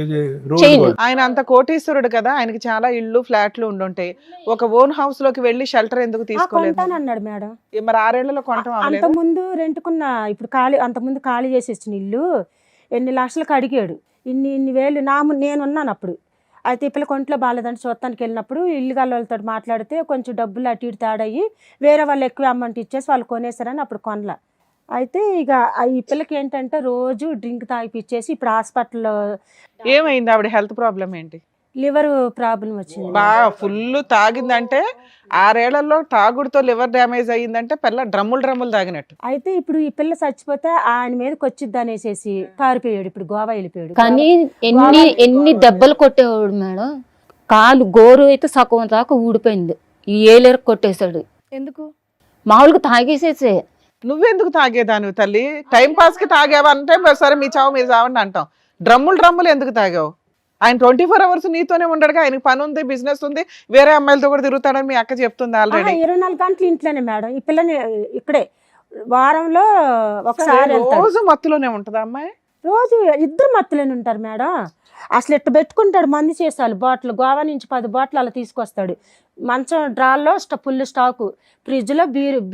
ఇది రోడ్ చైన్. గోల్డ్. ఆయన అంత కోటీశ్వరుడు కదా, ఆయనకి చాలా ఇళ్ళు ఫ్లాట్లు ఉండుంటాయి. ఒక ఓన్ హౌస్ లోకి వెళ్ళి షెల్టర్ ఎందుకు తీసుకోలేదు? కొంటానన్నాడు మేడం. మరి 6 ఏళ్లలో కొనటం అంత అవ్వలేదు? ముందు రెంట్కున్న, ఇప్పుడు అంత ముందు ఖాళీ చేసి ఇచ్చిన ఇల్లు ఎన్ని లక్షలకు అడిగాడు. ఇన్ని వేలు నేనున్నాను అప్పుడు. అయితే ఈ పిల్ల కొంట్లో బాగాలేదంటే చూడటానికి వెళ్ళినప్పుడు ఇల్లు వాళ్ళతో మాట్లాడితే కొంచెం డబ్బులు అటు ఇటు తేడయ్యి వేరే వాళ్ళు ఎక్కువ అమౌంట్ ఇచ్చేసి వాళ్ళు కొనేసారని అప్పుడు కొనలా. అయితే ఇక ఈ పిల్లకి ఏంటంటే రోజు డ్రింక్ తాగిపిచ్చేసి ఇప్పుడు హాస్పిటల్లో ఏమైంది? ఆవిడ హెల్త్ ప్రాబ్లం ఏంటి? లివర్ ప్రాబ్లం వచ్చింది. బాగా ఫుల్ తాగిందంటే 6 ఏళ్లలో తాగుడుతో లివర్ డ్యామేజ్ అయ్యిందంటే పిల్ల డ్రమ్ములు తాగినట్టు. అయితే ఇప్పుడు ఈ పిల్ల చచ్చిపోతే ఆయన మీదకి వచ్చిద్ది అనేసి పారిపోయాడు. ఇప్పుడు గోవా వెళ్ళిపోయాడు. కానీ ఎన్ని దెబ్బలు కొట్టేవాడు మేడం. కాలు గోరు అయితే సగం దాకా ఊడిపోయింది, ఈ ఏలేరకు కొట్టేశాడు. ఎందుకు? మామూలుగా తాగేసేసే. నువ్వెందుకు తాగేదాను తల్లి? టైం పాస్ కి తాగావా అంటే సరే మీ చావు మీరు చావండి అంటాం. డ్రమ్ములు ఎందుకు తాగావు? ఆయన 24 hours నీతోనే ఉండడుగా, ఆయనకి పని ఉంది, బిజినెస్ ఉంది, వేరే అమ్మాయిలతో కూడా తిరుగుతాడని మీ అక్క చెప్తుంది ఆల్రెడీ. 24 గంటలు ఇంట్లోనే మేడం. ఈ పిల్లని ఇక్కడే వారంలో ఒకసారి వెళ్తాడు. రోజు మత్తులోనే ఉంటదా అమ్మాయి? రోజు ఇద్దరు మత్తులోనే ఉంటారు మేడం. అసలు ఎట్టు పెట్టుకుంటాడు మంది చేసాలు బాటిల్, గోవా నుంచి 10 బాటిల్ అలా తీసుకొస్తాడు. మంచం డ్రాల్లో ఫుల్ స్టాకు, ఫ్రిడ్జ్లో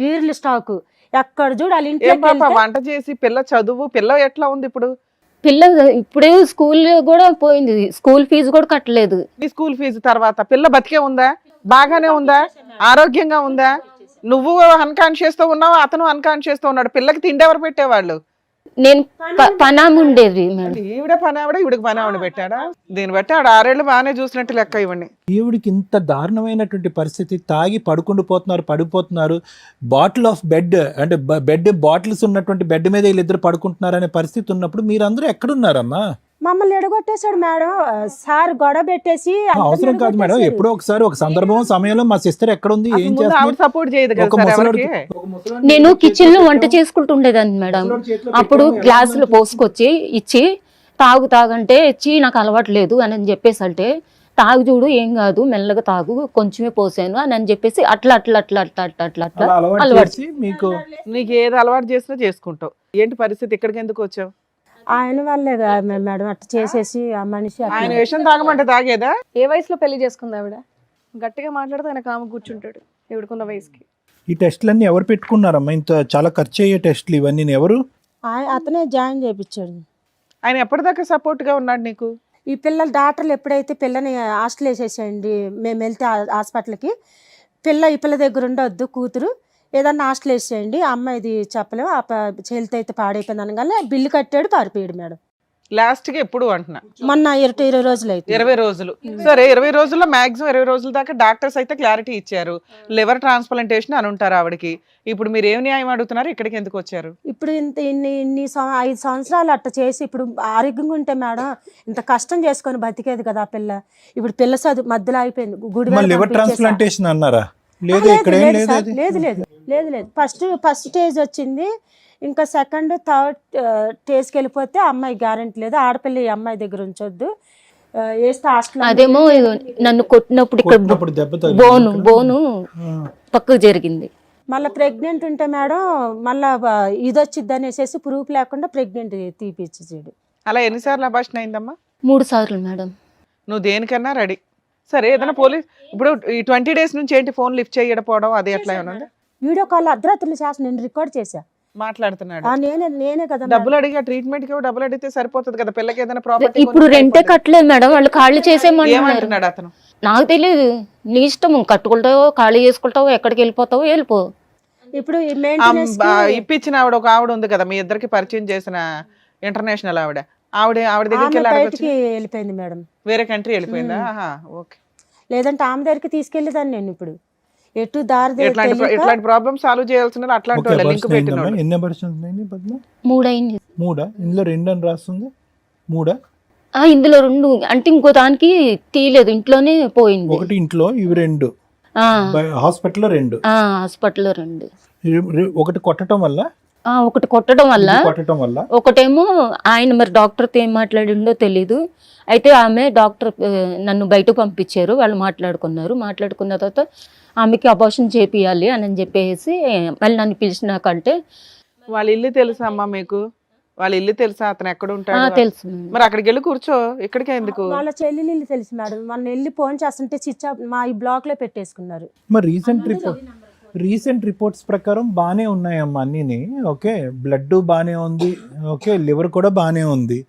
బీర్లు స్టాకు, ఎక్కడ చూడు వాళ్ళ ఏం పాప ఇంట్లో వంట చేసి పిల్ల చదువు, పిల్ల ఎట్లా ఉంది ఇప్పుడు? పిల్ల ఇప్పుడే స్కూల్ కూడా పోయింది, స్కూల్ ఫీజు కూడా కట్టలేదు. నీ స్కూల్ ఫీజు తర్వాత పిల్ల బతికే ఉందా? బాగానే ఉందా? ఆరోగ్యంగా ఉందా? నువ్వు అన్కాన్షియస్ తో ఉన్నావు, అతను అన్కాన్షియస్ తో ఉన్నాడు. పిల్లకి తిండి ఎవరు పెట్టేవాళ్ళు? నేను పనామి ఉండేది మేడం. ఈవిడ పనావిడ, ఈవిడకి పనావిడ పెట్టాడా? దీన్ని బట్టి ఆడు 6 ఏళ్ళు బాగానే చూసినట్టు లెక్క ఇవ్వండి. ఈవిడికి ఇంత దారుణమైనటువంటి పరిస్థితి, తాగి పడిపోతున్నారు, బాటిల్ ఆఫ్ బెడ్ అంటే బెడ్ బాటిల్స్ ఉన్నటువంటి బెడ్ మీద వీళ్ళిద్దరు పడుకుంటున్నారు అనే పరిస్థితి ఉన్నప్పుడు మీరందరూ ఎక్కడున్నారమ్మా? మమ్మల్ని ఎడగొట్టేశాడు మేడం. సార్ గొడవ పెట్టేసి అవసరం కాదు మేడం, ఎప్పుడో ఒకసారి ఒక సందర్భం సమయంలో మా సిస్టర్ ఎక్కడుంది, ఏం అసలు ముందు ఆవిడ సపోర్ట్ చేయదు కదా ఒక సార్ ముసలోడికి- ఎవరికి? ఒక ముసలోడికి నేను కిచెన్ లో వంట చేసుకుంటుండేదాన్ని మేడం. అప్పుడు గ్లాసులు పోసుకొచ్చి ఇచ్చి తాగంటే నాకు అలవాటు లేదు అని చెప్పేసి, అంటే తాగు చూడు ఏం కాదు మెల్లగా తాగు కొంచెమే పోసాను అని చెప్పేసి అట్లా అలా అలవాటు అలవాటు చేసి మీకు నీకు ఏది అలవాటు చేసినా చేసుకుంటావు. ఏంటి పరిస్థితి? ఇక్కడికి ఎందుకు వచ్చావు? ఆయన వాళ్ళే మేడం అట్లా చేసేసి ఆ మనిషి అట్లా. ఆయన విషయం తాగమంటే తాగేదా? ఏ వయసులో పెళ్లి చేసుకుంది ఆవిడ? గట్టిగా మాట్లాడితే ఆయన కాము కూర్చుంటాడు ఈవిడకున్న వయసుకి. ఈ టెస్టులన్నీ ఎవరు పెట్టుకున్నారమ్మా? ఇంత చాలా ఖర్చు అయ్యే టెస్టులు ఇవన్నీ ఎవరు? అతనే జాయిన్ చేయించాడు. ఆయన ఎప్పటిదాకా సపోర్ట్ గా ఉన్నాడు నీకు? ఈ పిల్లల డాక్టర్లు ఎప్పుడైతే పిల్లని హాస్టల్ వేసేసేయండి, మేము వెళ్తే హాస్పిటల్కి, ఈ పిల్ల దగ్గర ఉండొద్దు కూతురు, ఏదన్నా హాస్టల్ వేసేయండి, అమ్మాయిది చెప్పలేము, హెల్త్ అయితే పాడైపోయింది అనగానే బిల్లు కట్టాడు, పారిపోయాడు మేడం. లాస్ట్ కి ఎప్పుడు అంటున్నా? మొన్న 20 రోజులు అయితే. 20 రోజులు. సరే 20 రోజుల్లో మాక్సిమం 20 రోజుల దాకా డాక్టర్స్ అయితే క్లారిటీ ఇచ్చారు, లివర్ ట్రాన్స్ప్లాంటేషన్ అని ఉంటారు ఆవిడకి. ఇప్పుడు మీరు ఏం న్యాయం అడుగుతున్నారు? ఇక్కడికి ఎందుకు వచ్చారు? ఇప్పుడు ఇన్ని 5 సంవత్సరాలు అట్ట చేసి ఇప్పుడు ఆరోగ్యంగా ఉంటే మేడం ఇంత కష్టం చేసుకొని బతికేది కదా ఆ పిల్ల. ఇప్పుడు పిల్ల చదువు మధ్యలో అయిపోయింది. లివర్ ట్రాన్స్ప్లాంటేషన్ అన్నారా? లేదు, ఇక్కడ ఏం లేదు అది. లేదు ఫస్ట్ స్టేజ్ వచ్చింది, ఇంకా సెకండ్ థర్డ్ స్టేజ్కి వెళ్ళిపోతే అమ్మాయి గ్యారెంటీ లేదు, ఆడపిల్ల ఈ అమ్మాయి దగ్గర ఉంచొద్దు, వేస్తే హాస్టల్. అదేమో నన్ను కొట్టినప్పుడు ఇక్కడ దెబ్బ తగిలింది. బోను పక్కకు జరిగింది. మళ్ళీ ప్రెగ్నెంట్ ఉంటే మేడం మళ్ళీ ఇది వచ్చిద్ది అనేసి ప్రూఫ్ లేకుండా ప్రెగ్నెంట్ తీపిచ్చేసాడు. అలా ఎన్నిసార్లు అబార్షన్ అయిందమ్మా? 3 సార్లు మేడం. నువ్వు దేనికన్నా రెడీ. సరే ఏదైనా పోలీస్ ఇప్పుడు ఈ 20 days నుంచి ఏంటి ఫోన్ లిఫ్ట్ చేయకపోవడం అది ఎట్లా ఏమన్నా? వీడియో కాల్ అర్ధరాత్రులు చేసి నేను రికార్డ్ చేశా. మాట్లాడుతున్నాడు. నేనే కదా డబ్బులు అడిగి ట్రీట్మెంట్ కి డబ్బులు అడిగితే సరిపోతుంది కదా, పిల్లకి ఏదైనా ప్రాపర్టీ. ఇప్పుడు రెంటే కట్టలేదు మేడం, వాళ్ళు ఖాళీ చేసేయమంటున్నారు. ఏమంటున్నాడు అతను? నాకు తెలియదు, నీ ఇష్టం, కట్టుకుంటావో ఖాళీ చేసుకుంటావో ఎక్కడికి వెళ్ళిపోతావో వెళ్ళిపో. ఇప్పుడు ఈ మెయింటెనెన్స్ ఇప్పించిన ఆవిడ ఒక ఆవిడ ఉంది కదా మీ ఇద్దరికి పరిచయం చేసిన ఇంటర్నేషనల్ ఆవిడ దగ్గరికి వెళ్ళి బయటికి అడగొచ్చు. వెళ్ళిపోయింది మేడం. వేరే కంట్రీ వెళ్ళిపోయిందా? ఓకే. లేదంటే ఆమె దగ్గరికి తీసుకెళ్ళేదాన్ని నేను ఇప్పుడు ఎటు దారి తెలియక ఇట్లాంటి ప్రాబ్లమ్ సాల్వ్ చేయాల్సిన అట్లాంటి ఓకే, వాళ్ళు లింక్ అబార్షన్ పెట్టిన అయిందమ్మా? వాళ్ళు. ఎన్ని అబార్షన్స్ అయినాయి పద్మ? 3 అయింది. 3 ఇందులో 2 అని రాస్తుంది. 3 ఇందులో 2 అంటే ఇంకో దానికి తీయలేదు, ఇంట్లోనే పోయింది. ఒకటి ఇంట్లో, ఇవి 2 హాస్పిటల్లో 2. హాస్పిటల్లో 2. ఒకటి కొట్టడం వల్ల, ఒకటి కొట్టడం వల్ల, ఇది కొట్టడం వల్ల, ఒకటేమో ఆయన మరి డాక్టర్తో ఏం మాట్లాడిండో తెలీదు. అయితే ఆమె డాక్టర్ నన్ను బయటకు పంపించారు, వాళ్ళు మాట్లాడుకున్న తర్వాత ఆమెకి అబార్షన్ చేపియాలి అని చెప్పేసి మళ్ళీ నన్ను పిలిచినాకంటే వాళ్ళ ఇల్లు తెలుసా అమ్మా మీకు? వాళ్ళ ఇల్లు తెలుసా? అతను ఎక్కడ ఉంటాడు? తెలుసు. మరి అక్కడికి వెళ్ళి కూర్చో, ఇక్కడికే ఎందుకు? వాళ్ళ చెల్లెలు తెలుసు మేడం. మన వెళ్ళి ఫోన్ చేస్తుంటే స్విచ్ ఆఫ్ మా ఈ బ్లాక్ లో పెట్టేసుకున్నారు. మరి రీసెంట్ రిపోర్ట్స్ ప్రకారం బాగానే ఉన్నాయమ్మా అన్నీని. ఓకే, బ్లడ్ బాగానే ఉంది, ఓకే, లివర్ కూడా బాగానే ఉంది.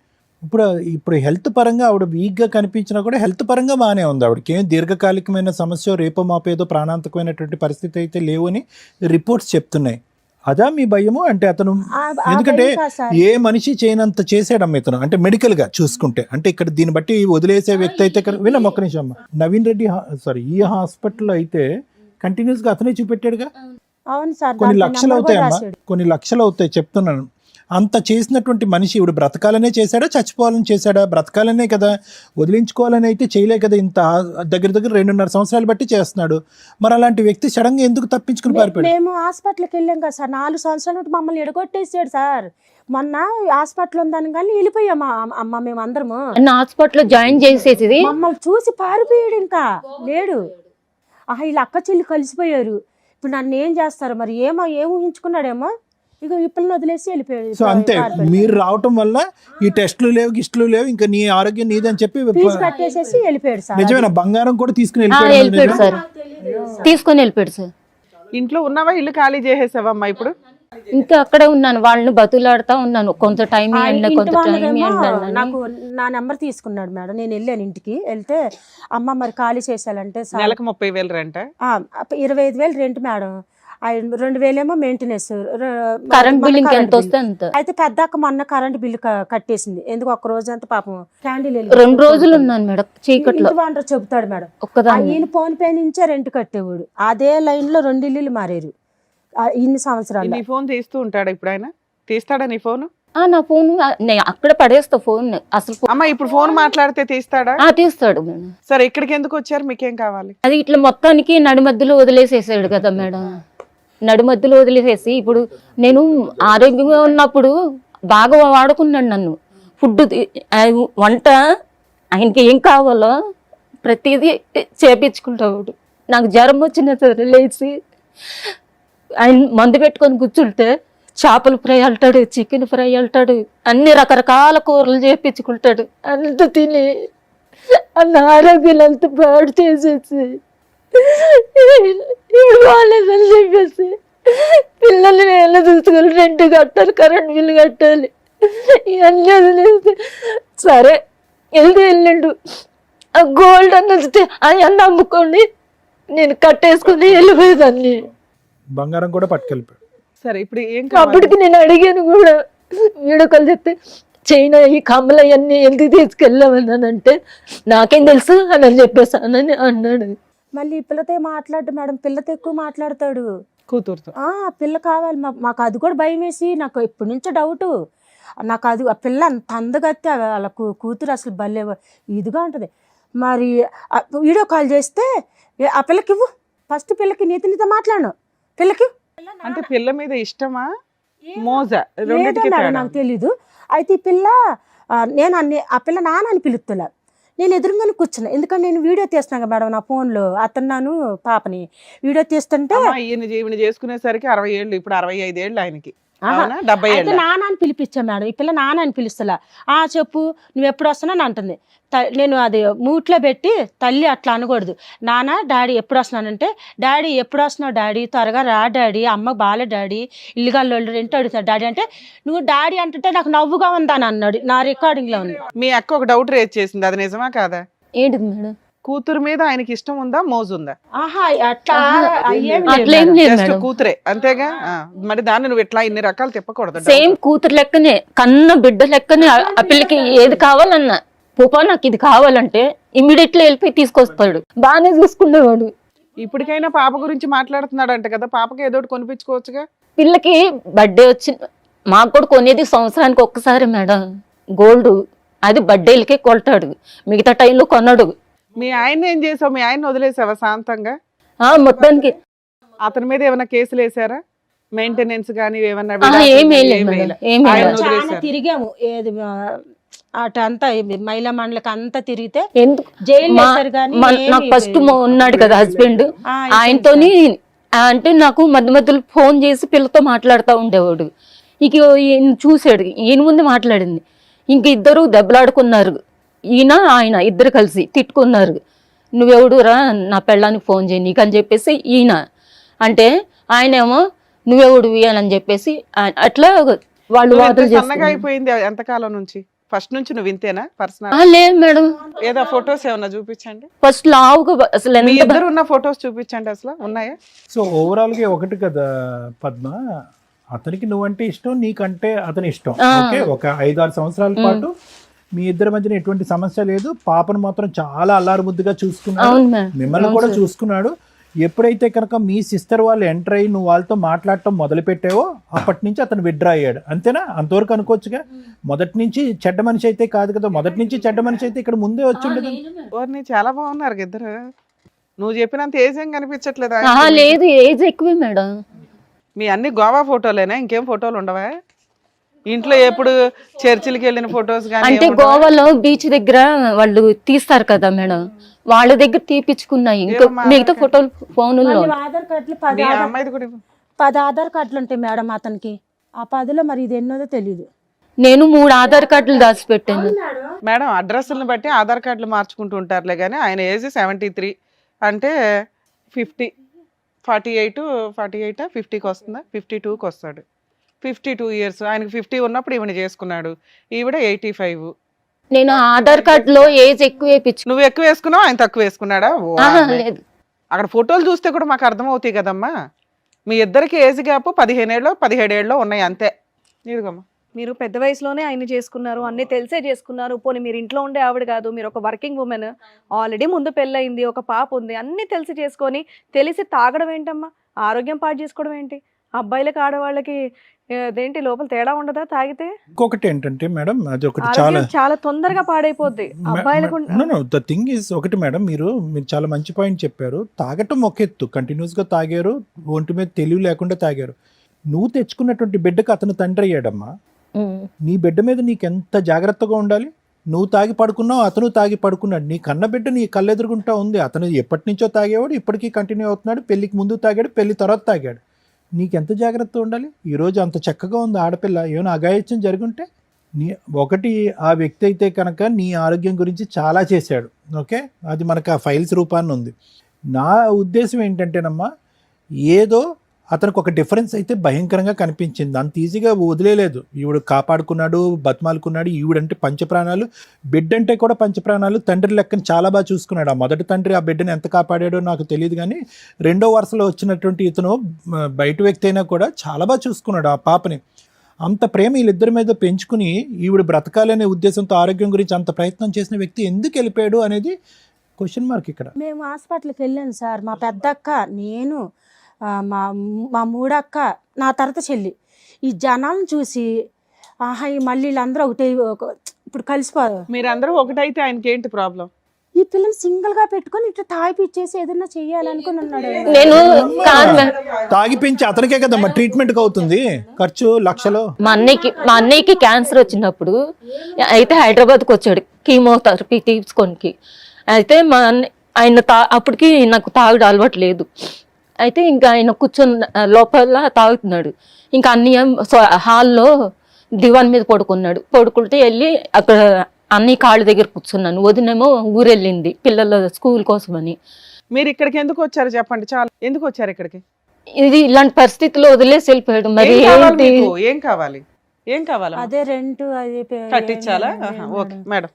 ఇప్పుడు హెల్త్ పరంగా ఆవిడ వీక్గా కనిపించినా కూడా హెల్త్ పరంగా బాగానే ఉంది. ఆవిడకి ఏం దీర్ఘకాలికమైన సమస్య, రేపో మాపేదో ప్రాణాంతకమైనటువంటి పరిస్థితి అయితే లేవు అని రిపోర్ట్స్ చెప్తున్నాయి. అదా మీ భయము? అంటే అతను ఎందుకంటే ఏ మనిషి చేయనంత చేసాడమ్మ ఇతను, అంటే మెడికల్ గా చూసుకుంటే. అంటే ఇక్కడ దీన్ని బట్టి వదిలేసే వ్యక్తి అయితే వినమ్మ ఒక్క నిమిషం అమ్మ. నవీన్ రెడ్డి ఈ హాస్పిటల్ అయితే కంటిన్యూస్ గా అతనే చూపెట్టాడుగా. అవును సార్, కొన్ని లక్షలు అవుతాయమ్మా, కొన్ని లక్షలు అవుతాయి చెప్తున్నాను. అంత చేసినటువంటి మనిషి ఇప్పుడు బ్రతకాలనే చేశాడా, చచ్చిపోవాలని చేశాడా? బ్రతకాలనే కదా, వదిలించుకోవాలని అయితే చేయలే కదా. ఇంత దగ్గర 2.5 సంవత్సరాలు బట్టి చేస్తున్నాడు. మరి అలాంటి వ్యక్తి సడన్ గా ఎందుకు తప్పించుకుని పారిపోయాడు? మేము హాస్పిటల్కి వెళ్ళాం కదా సార్, 4 సంవత్సరాల నుండి మమ్మల్ని ఎడగొట్టేసాడు సార్. మొన్న హాస్పిటల్ ఉందని కానీ వెళ్ళిపోయాము అమ్మ మేము అందరము. హాస్పిటల్లో జాయిన్ చేసేసి మమ్మల్ని చూసి పారిపోయాడు, ఇంకా లేడు. వీళ్ళ అక్క చెల్లి కలిసిపోయారు. ఇప్పుడు నన్ను ఏం చేస్తారు మరి? ఏం ఊహించుకున్నాడేమో, ఇక ఈ పిల్లని వదిలేసి వెళ్ళిపోయాడు. సో అంతే, మీరు రావటం వల్ల ఈ టెస్టులు లేవు, గిస్టులు లేవు, ఇంకా నీ ఆరోగ్యం నీదని చెప్పి కట్టేసేసి వెళ్ళిపోయాడు సార్. నిజమేనా? బంగారం కూడా తీసుకుని వెళ్ళిపోయాడు సార్, తీసుకొని వెళ్ళిపోయాడు సార్. ఇంట్లో ఉన్నావా? ఇల్లు ఖాళీ చేసేసావమ్మా ఇప్పుడు? ఇంకా అక్కడే ఉన్నాను, వాళ్ళని బతులాడుతా ఉన్నాను. కొంత టైం నాకు నా నెంబర్ తీసుకున్నాడు మేడం. నేను వెళ్ళాను ఇంటికి, వెళ్తే అమ్మ మరి ఖాళీ చేసాలంటే నెలకు 30,000 రెంట్, 25,000 రెంట్ మేడం, 2,000 ఏమో మెయింటెనెన్స్, కరెంట్ బిల్ ఎంత వస్తే అంత. అయితే పెద్ద అక్క మొన్న కరెంట్ బిల్లు కట్టేసింది. ఎందుకు ఒక్క రోజు అంతా పాపం క్యాండిల్ 2 రోజులు ఉన్నాను మేడం చీకట్లో. చెబుతాడు మేడం, ఒక్కదాన్ని. ఈయన ఫోన్ పే నుంచే రెంట్ కట్టేవాడు. అదే లైన్ లో 2 ఇల్లులు మారారు ఇన్ని సంవత్సరాలు. నీ ఫోన్ తీస్తూ ఉంటాడా ఇప్పుడు ఆయన? తీస్తాడా నీ ఫోన్? నా ఫోన్ అక్కడ పడేస్తా ఫోన్ అసలు. అమ్మ ఇప్పుడు ఫోన్ మాట్లాడితే తీస్తాడా? తీస్తాడు మేడం. సరే, ఇక్కడికి ఎందుకు వచ్చారు? మీకేం కావాలి? అది ఇట్లా మొత్తానికి నడిమధ్యలో వదిలేసేసాడు కదా మేడం. నడిమధ్యలో వదిలేసేసి ఇప్పుడు నేను ఆరోగ్యంగా ఉన్నప్పుడు బాగా వాడుకున్నాడు నన్ను. ఫుడ్, వంట, ఆయనకి ఏం కావాలో ప్రతిదీ చేపించుకుంటాడు. నాకు జ్వరం వచ్చిన సరే లేచి ఆయన మందు పెట్టుకొని కూర్చుంటే చేపల ఫ్రై అంటాడు, చికెన్ ఫ్రై అంటాడు, అన్ని రకరకాల కూరలు చేపించుకుంటాడు. అంత తిని అన్న ఆరోగ్యం అంత పాడు చేసేసి ఇప్పుడు బాగాలేదని చెప్పేసి పిల్లల్ని ఎలా చూసుకోవాలి, రెంట్ కట్టాలి, కరెంట్ బిల్లు కట్టాలి, ఇవన్నీ వదిలేసి సరే వెళ్ళిండు. ఆ గోల్డ్ అన్నది అవన్నీ అమ్ముకొని నేను కట్టేసుకుని వెళ్ళిపోయేదాన్ని. బంగారం కూడా పట్టుకెళ్ళిపోయాడు. సరే, ఇప్పుడు ఏం అప్పటికి నేను అడిగాను కూడా, వీడియోకాలు చెప్తే చైనా ఈ కమ్మలు అవన్నీ ఎందుకు తీసుకెళ్ళామన్నానంటే నాకేం తెలుసు అని చెప్పేసానని అన్నాడు. మళ్ళీ పిల్లతో మాట్లాడు మేడం, పిల్లతో ఎక్కువ మాట్లాడతాడు. కూతురుతో పిల్ల కావాలి మాకు, అది కూడా భయం వేసి నాకు ఎప్పటి నుంచో డౌట్. నాకు అది ఆ పిల్ల అంత అందగత్తే, వాళ్ళ కూతురు అసలు భలే ఇదిగా ఉంటుంది. మరి వీడియో కాల్ చేస్తే ఆ పిల్లకి ఇవ్వు, ఫస్ట్ పిల్లకి నీతో మాట్లాడు, పిల్లకి అంటే పిల్ల మీద ఇష్టమా మోజా నాకు తెలీదు. అయితే ఈ పిల్ల నేను ఆ పిల్ల నాన్న అని పిలుస్తున్నా, నేను ఎదురుగానే కూర్చున్నా. ఎందుకంటే నేను వీడియో తీస్తున్నాను కదా మేడం నా ఫోన్లో, అతన్నాను పాపని వీడియో తీస్తుంటే ఈయన చేసుకునేసరికి 60 ఏళ్ళు, ఇప్పుడు 65 ఏళ్ళు ఆయనకి. 70 ఏళ్ళు. నాన్న అని పిలిపించా మేడం. ఈ పిల్ల నాన్న అని పిలుస్తలా. చెప్పు నువ్వు ఎప్పుడు వస్తున్నాను అంటుంది. నేను అది మూట్లో పెట్టి తల్లి అట్లా అనకూడదు, నాన్న డాడీ ఎప్పుడు వస్తున్నానంటే, డాడీ ఎప్పుడు వస్తున్నావు డాడీ, త్వరగా రా డాడీ, అమ్మకు బాలే డాడీ, ఇల్లుగాళ్ళు రెంట్ అడుగుతాడు డాడీ అంటే, నువ్వు డాడీ అంటుంటే నాకు నవ్వుగా ఉందని అన్నాడు. నా రికార్డింగ్ లో ఉంది. మీ అక్క ఒక డౌట్ రేజ్ చేసింది, అది నిజమా కాదా? ఏంటి మేడం? కూతురు మీద ఆయనకి ఇష్టం ఉందా, మోజు ఉందా? కూతురే అంతేగా. మరి దాన్ని నువ్వు ఇట్లా ఇన్ని రకాలు తిప్పకూడదు. సేమ్ కూతురు లెక్కనే, కన్న బిడ్డ లెక్కనే ఆ పిల్లకి ఏది కావాలన్నా పూపా నాకు ఇది కావాలంటే ఇమ్మీడియట్లీ వెళ్ళిపోయి తీసుకొస్తాడు. బాగానే చూసుకునేవాడు. ఇప్పటికైనా పాప గురించి మాట్లాడుతున్నాడంట కదా, పాపకి ఏదో ఒకటి కొనిపించుకోవచ్చుగా. పిల్లకి బర్త్డే మాకు కూడా కొనేది సంవత్సరానికి ఒక్కసారి మేడం గోల్డ్, అది బర్త్డేలకే కొంటాడు, మిగతా టైంలో కొనడు. మీ ఆయన ఏం చేసావు? మీ ఆయన వదిలేసావా శాంతంగా? మొత్తానికి అతని మీద ఏమైనా కేసులు వేసారా? మెయింటెనెన్స్ కానీ ఏమన్నా ఏమీ లేదు మేడం, ఏమీ ఆయన లేదు. వదిలేశారు. చాలా తిరిగాము, ఏది అటు అంతా మహిళా మండలికి అంతా తిరిగితే ఎందుకు జైలు వేశారు కానీ నాకు ఫస్ట్ ఉన్నాడు కదా హస్బెండ్, ఆయనతోని అంటే నాకు మధ్య మధ్యలో ఫోన్ చేసి పిల్లతో మాట్లాడుతూ ఉండేవాడు. ఇక ఈయన చూసాడు, ఈయన ముందు మాట్లాడింది, ఇంక ఇద్దరు దెబ్బలాడుకున్నారు. ఈయన ఆయన ఇద్దరు కలిసి తిట్టుకున్నారు. నువ్వెవడురా నా పెళ్ళానికి ఫోన్ చేయి నీకు అని చెప్పేసి ఈయన అంటే, ఆయన ఏమో నువ్వెవడువి అని చెప్పేసి అట్లా వాళ్ళు వాదన సన్నగా అయిపోయింది ఎంతకాలం నుంచి? ఫస్ట్ నుంచి నువ్వు ఇంతేనా పర్సనల్? లేదు మేడం, ఏదో ఫొటోస్ ఏమన్నా చూపించండి. ఫస్ట్ లావుగా అసలు మీ ఎంత ఇద్దరు ఉన్న ఫొటోస్ చూపించండి, అసలు ఉన్నాయా? సో ఓవరాల్గా ఒకటి కదా పద్మ, అతనికి నువ్వంటే ఇష్టం, నీకంటే అతని ఇష్టం. ఓకే, ఒక 5-6 సంవత్సరాల పాటు మీ ఇద్దరి మధ్యన ఎటువంటి సమస్య లేదు. పాపను మాత్రం చాలా అల్లారు ముద్దుగా చూసుకున్నాడు, అవును మేడం, మిమ్మల్ని కూడా చూసుకున్నాడు. ఎప్పుడైతే కనుక మీ సిస్టర్ వాళ్ళు ఎంటర్ అయ్యి నువ్వు వాళ్ళతో మాట్లాడటం మొదలు పెట్టావో అప్పటి నుంచి అతను విత్డ్రా అయ్యాడు. అంతేనా? అంతవరకు అనుకోవచ్చుగా. మొదటి నుంచి చెడ్డ మనిషి అయితే కాదు కదా, మొదటి నుంచి చెడ్డ మనిషి అయితే ఇక్కడ ముందే వచ్చి ఉండదు. ఓర్ని చాలా బాగున్నారు ఇద్దరు. నువ్వు చెప్పినంత ఏజ్ ఏం కనిపించట్లేదు. లేదు ఏజ్ ఎక్కువే మేడం. మీ అన్ని గోవా ఫోటోలేనా? ఇంకేం ఫోటోలు ఉండవా ఇంట్లో? ఎప్పుడు చర్చిలకి వెళ్ళిన ఫొటోస్ కానీ? అంటే గోవాలో బీచ్ దగ్గర వాళ్ళు తీస్తారు కదా మేడం, వాళ్ళ దగ్గర తీపిచ్చుకున్నాయి. ఇంకా మిగతా ఫోటోలు ఫోన్లో. ఆధార్ కార్డులు మీ అమ్మాయిది కూడా ఇవ్వు. 10 ఆధార్ కార్డులు ఉంటాయి మేడం అతనికి. ఆ 10లో మరి ఇది ఎన్నోదో తెలియదు. నేను 3 ఆధార్ కార్డులు దాచిపెట్టాను మేడం. అడ్రస్లను బట్టి ఆధార్ కార్డులు మార్చుకుంటూ ఉంటారులే కానీ ఆయన ఏజ్ 73 అంటే 50, 48 50కి వస్తుందా? 52కి వస్తాడు. 52 ఇయర్స్. ఆయనకి 50 ఉన్నప్పుడు ఈవిడ చేసుకున్నాడు, ఈవిడ 85. నేను ఆధార్ కార్డులో ఏజ్ ఎక్కువ వేయించు. నువ్వు ఎక్కువ వేసుకున్నావు, ఆయన తక్కువ వేసుకున్నాడా? లేదు, అక్కడ ఫోటోలు చూస్తే కూడా మాకు అర్థమవుతాయి కదమ్మా. మీ ఇద్దరికి ఏజ్ గ్యాప్ 15 ఏళ్ళు 17 ఏళ్ళు ఉన్నాయి అంతే. ఇదిగమ్మా, మీరు పెద్ద వయసులోనే ఆయన చేసుకున్నారు, అన్ని తెలిసే చేసుకున్నారు. పోనీ మీరు ఇంట్లో ఉండే ఆవిడ కాదు, మీరు ఒక వర్కింగ్ ఉమెన్, ఆల్రెడీ ముందు పెళ్ళయింది, ఒక పాప ఉంది, అన్ని తెలిసి చేసుకొని తెలిసి తాగడం ఏంటమ్మా? ఆరోగ్యం పాడు చేసుకోవడం ఏంటి? అబ్బాయిలకి ఆడవాళ్ళకి అదేంటి లోపల తేడా ఉండదా తాగితే? ఇంకొకటి ఏంటంటే మేడం, అది ఒకటి ఆరోగ్యం చాలా తొందరగా పాడైపోద్ది అబ్బాయిలకు. ద థింగ్ ఈజ్ ఒకటి మేడం, మీరు చాలా మంచి పాయింట్ చెప్పారు. తాగటం ఒక ఎత్తు, కంటిన్యూస్గా తాగారు, ఒంటి మీద తెలివి లేకుండా తాగారు. నువ్వు తెచ్చుకున్నటువంటి బిడ్డకు అతను తండ్రి అయ్యాడమ్మా. నీ బిడ్డ మీద నీకు ఎంత జాగ్రత్తగా ఉండాలి. నువ్వు తాగి పడుకున్నావు, అతను తాగి పడుకున్నాడు. నీ కన్న బిడ్డ నీ కళ్ళెదురుగుంటా ఉంది. అతను ఎప్పటి నుంచో తాగేవాడు, ఇప్పటికీ కంటిన్యూ అవుతున్నాడు. పెళ్లికి ముందు తాగాడు, పెళ్లి తర్వాత తాగాడు. నీకెంత జాగ్రత్త ఉండాలి. ఈరోజు అంత చక్కగా ఉంది ఆడపిల్ల, ఏమైనా అఘాయిత్యం జరుగుంటే ఒకటి ఆ వ్యక్తి అయితే కనుక నీ ఆరోగ్యం గురించి చాలా చేశాడు. ఓకే, అది మనకు ఆ ఫైల్స్ రూపాన్ని ఉంది. నా ఉద్దేశం ఏంటంటేనమ్మా, ఏదో అతనికి ఒక డిఫరెన్స్ అయితే భయంకరంగా కనిపించింది. అంత ఈజీగా వదిలేదు. ఈవిడ కాపాడుకున్నాడు, బతిమాలుకున్నాడు. ఈవిడంటే పంచప్రాణాలు, బిడ్డ అంటే కూడా పంచప్రాణాలు. తండ్రి లెక్కని చాలా బాగా చూసుకున్నాడు. ఆ మొదటి తండ్రి ఆ బిడ్డని ఎంత కాపాడాడో నాకు తెలియదు, కానీ రెండో వరుసలో వచ్చినటువంటి ఇతను బయట వ్యక్తి అయినా కూడా చాలా బాగా చూసుకున్నాడు ఆ పాపని. అంత ప్రేమ వీళ్ళిద్దరి మీద పెంచుకుని ఈవిడ బ్రతకాలనే ఉద్దేశంతో ఆరోగ్యం గురించి అంత ప్రయత్నం చేసిన వ్యక్తి ఎందుకు వెళ్ళిపోయాడు అనేది క్వశ్చన్ మార్క్ ఇక్కడ. మేము హాస్పిటల్కి వెళ్ళాను సార్. మా పెద్దక్క, నేను, మా మూడక్క, నా తర్వాత చెల్లి, ఈ జనాలను చూసి ఆహా మళ్ళీ వీళ్ళందరూ ఒకటే ఇప్పుడు కలిసిపోరు. మీరందరూ ఒకటైతే ఆయనకి ఏంటి ప్రాబ్లం? ఈ పిల్లలు సింగిల్ గా పెట్టుకొని ఇట్లా తాగిపిచ్చేసి ఏదైనా చెయ్యాలనుకుని ఉన్నాడు. నేను తాగిపించి అతనికే కదమ్మా ట్రీట్మెంట్కి అవుతుంది ఖర్చు లక్షలు. మా అన్నయ్యకి క్యాన్సర్ వచ్చినప్పుడు అయితే హైదరాబాద్కి వచ్చాడు కీమోథెరపీ తీసుకోనికి. అయితే మా ఆయన అప్పటికి నాకు తాగుడు అలవాటు లేదు. అయితే ఇంకా ఆయన కూర్చొని లోపల తాగుతున్నాడు. ఇంకా అన్నయ్య హాల్లో దివాన్ మీద పడుకున్నాడు. పడుకుంటే వెళ్ళి అక్కడ అన్నయ్య కాళ్ళ దగ్గర కూర్చున్నాను. వదినేమో ఊరెళ్ళింది పిల్లల స్కూల్ కోసమని. మీరు ఇక్కడికి ఎందుకు వచ్చారు చెప్పండి? చాలా ఎందుకు వచ్చారు ఇక్కడికి? ఇది ఇలాంటి పరిస్థితిలో వదిలేసి వెళ్ళిపోయాడు. మరి ఏం కావాలి? ఏం కావాలి? అదే రెంట్ అది కట్టించాలా? Okay madam.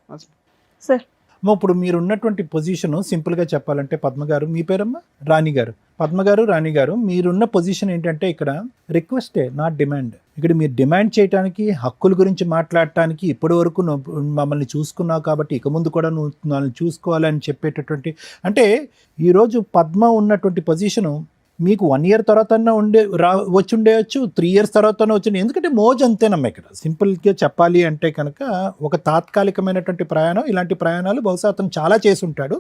సార్ ఇప్పుడు మీరు ఉన్నటువంటి పొజిషన్ సింపుల్గా చెప్పాలంటే పద్మ గారు, మీ పేరమ్మా? రాణి గారు. పద్మ గారు, రాణి గారు, మీరున్న పొజిషన్ ఏంటంటే ఇక్కడ రిక్వెస్టే, నాట్ డిమాండ్. ఇక్కడ మీరు డిమాండ్ చేయడానికి, హక్కుల గురించి మాట్లాడటానికి, ఇప్పటి వరకు మమ్మల్ని చూసుకున్నావు కాబట్టి ఇక ముందు కూడా నువ్వు నన్ను చూసుకోవాలని చెప్పేటటువంటి, అంటే ఈరోజు పద్మ ఉన్నటువంటి పొజిషను మీకు 1 year తర్వాత వచ్చి ఉండేయచ్చు, 3 years తర్వాత వచ్చి, ఎందుకంటే మోజ్ అంతేనమ్మా. ఇక్కడ సింపుల్గా చెప్పాలి అంటే కనుక ఒక తాత్కాలికమైనటువంటి ప్రయాణం, ఇలాంటి ప్రయాణాలు బహుశా అతను చాలా చేసి ఉంటాడు.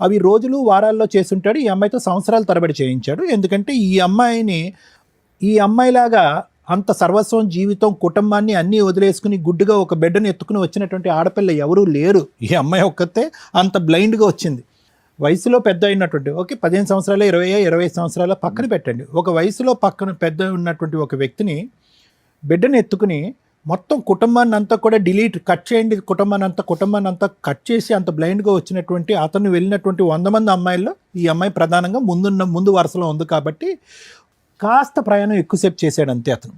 అవి రోజులు వారాల్లో చేసి ఉంటాడు. ఈ అమ్మాయితో సంవత్సరాల తరబడి చేయించాడు. ఎందుకంటే ఈ అమ్మాయిలాగా అంత సర్వస్వం, జీవితం, కుటుంబాన్ని అన్నీ వదిలేసుకుని గుడ్డుగా ఒక బిడ్డను ఎత్తుకుని వచ్చినటువంటి ఆడపిల్ల ఎవరూ లేరు. ఈ అమ్మాయి ఒక్కతే అంత బ్లైండ్గా వచ్చింది. వయసులో పెద్ద అయినటువంటి, ఓకే 15 సంవత్సరాలు, 20 సంవత్సరాల పక్కన పెట్టండి, ఒక వయసులో పక్కన పెద్ద ఉన్నటువంటి ఒక వ్యక్తిని, బిడ్డను ఎత్తుకుని మొత్తం కుటుంబాన్ని అంతా కూడా కట్ చేయండి, కుటుంబాన్ని అంతా కట్ చేసి అంత బ్లైండ్గా వచ్చినటువంటి అతను వెళ్ళినటువంటి 100 మంది అమ్మాయిల్లో ఈ అమ్మాయి ప్రధానంగా ముందు వరుసలో ఉంది కాబట్టి కాస్త ప్రయాణం ఎక్కువసేపు చేశాడు అంతే అతను.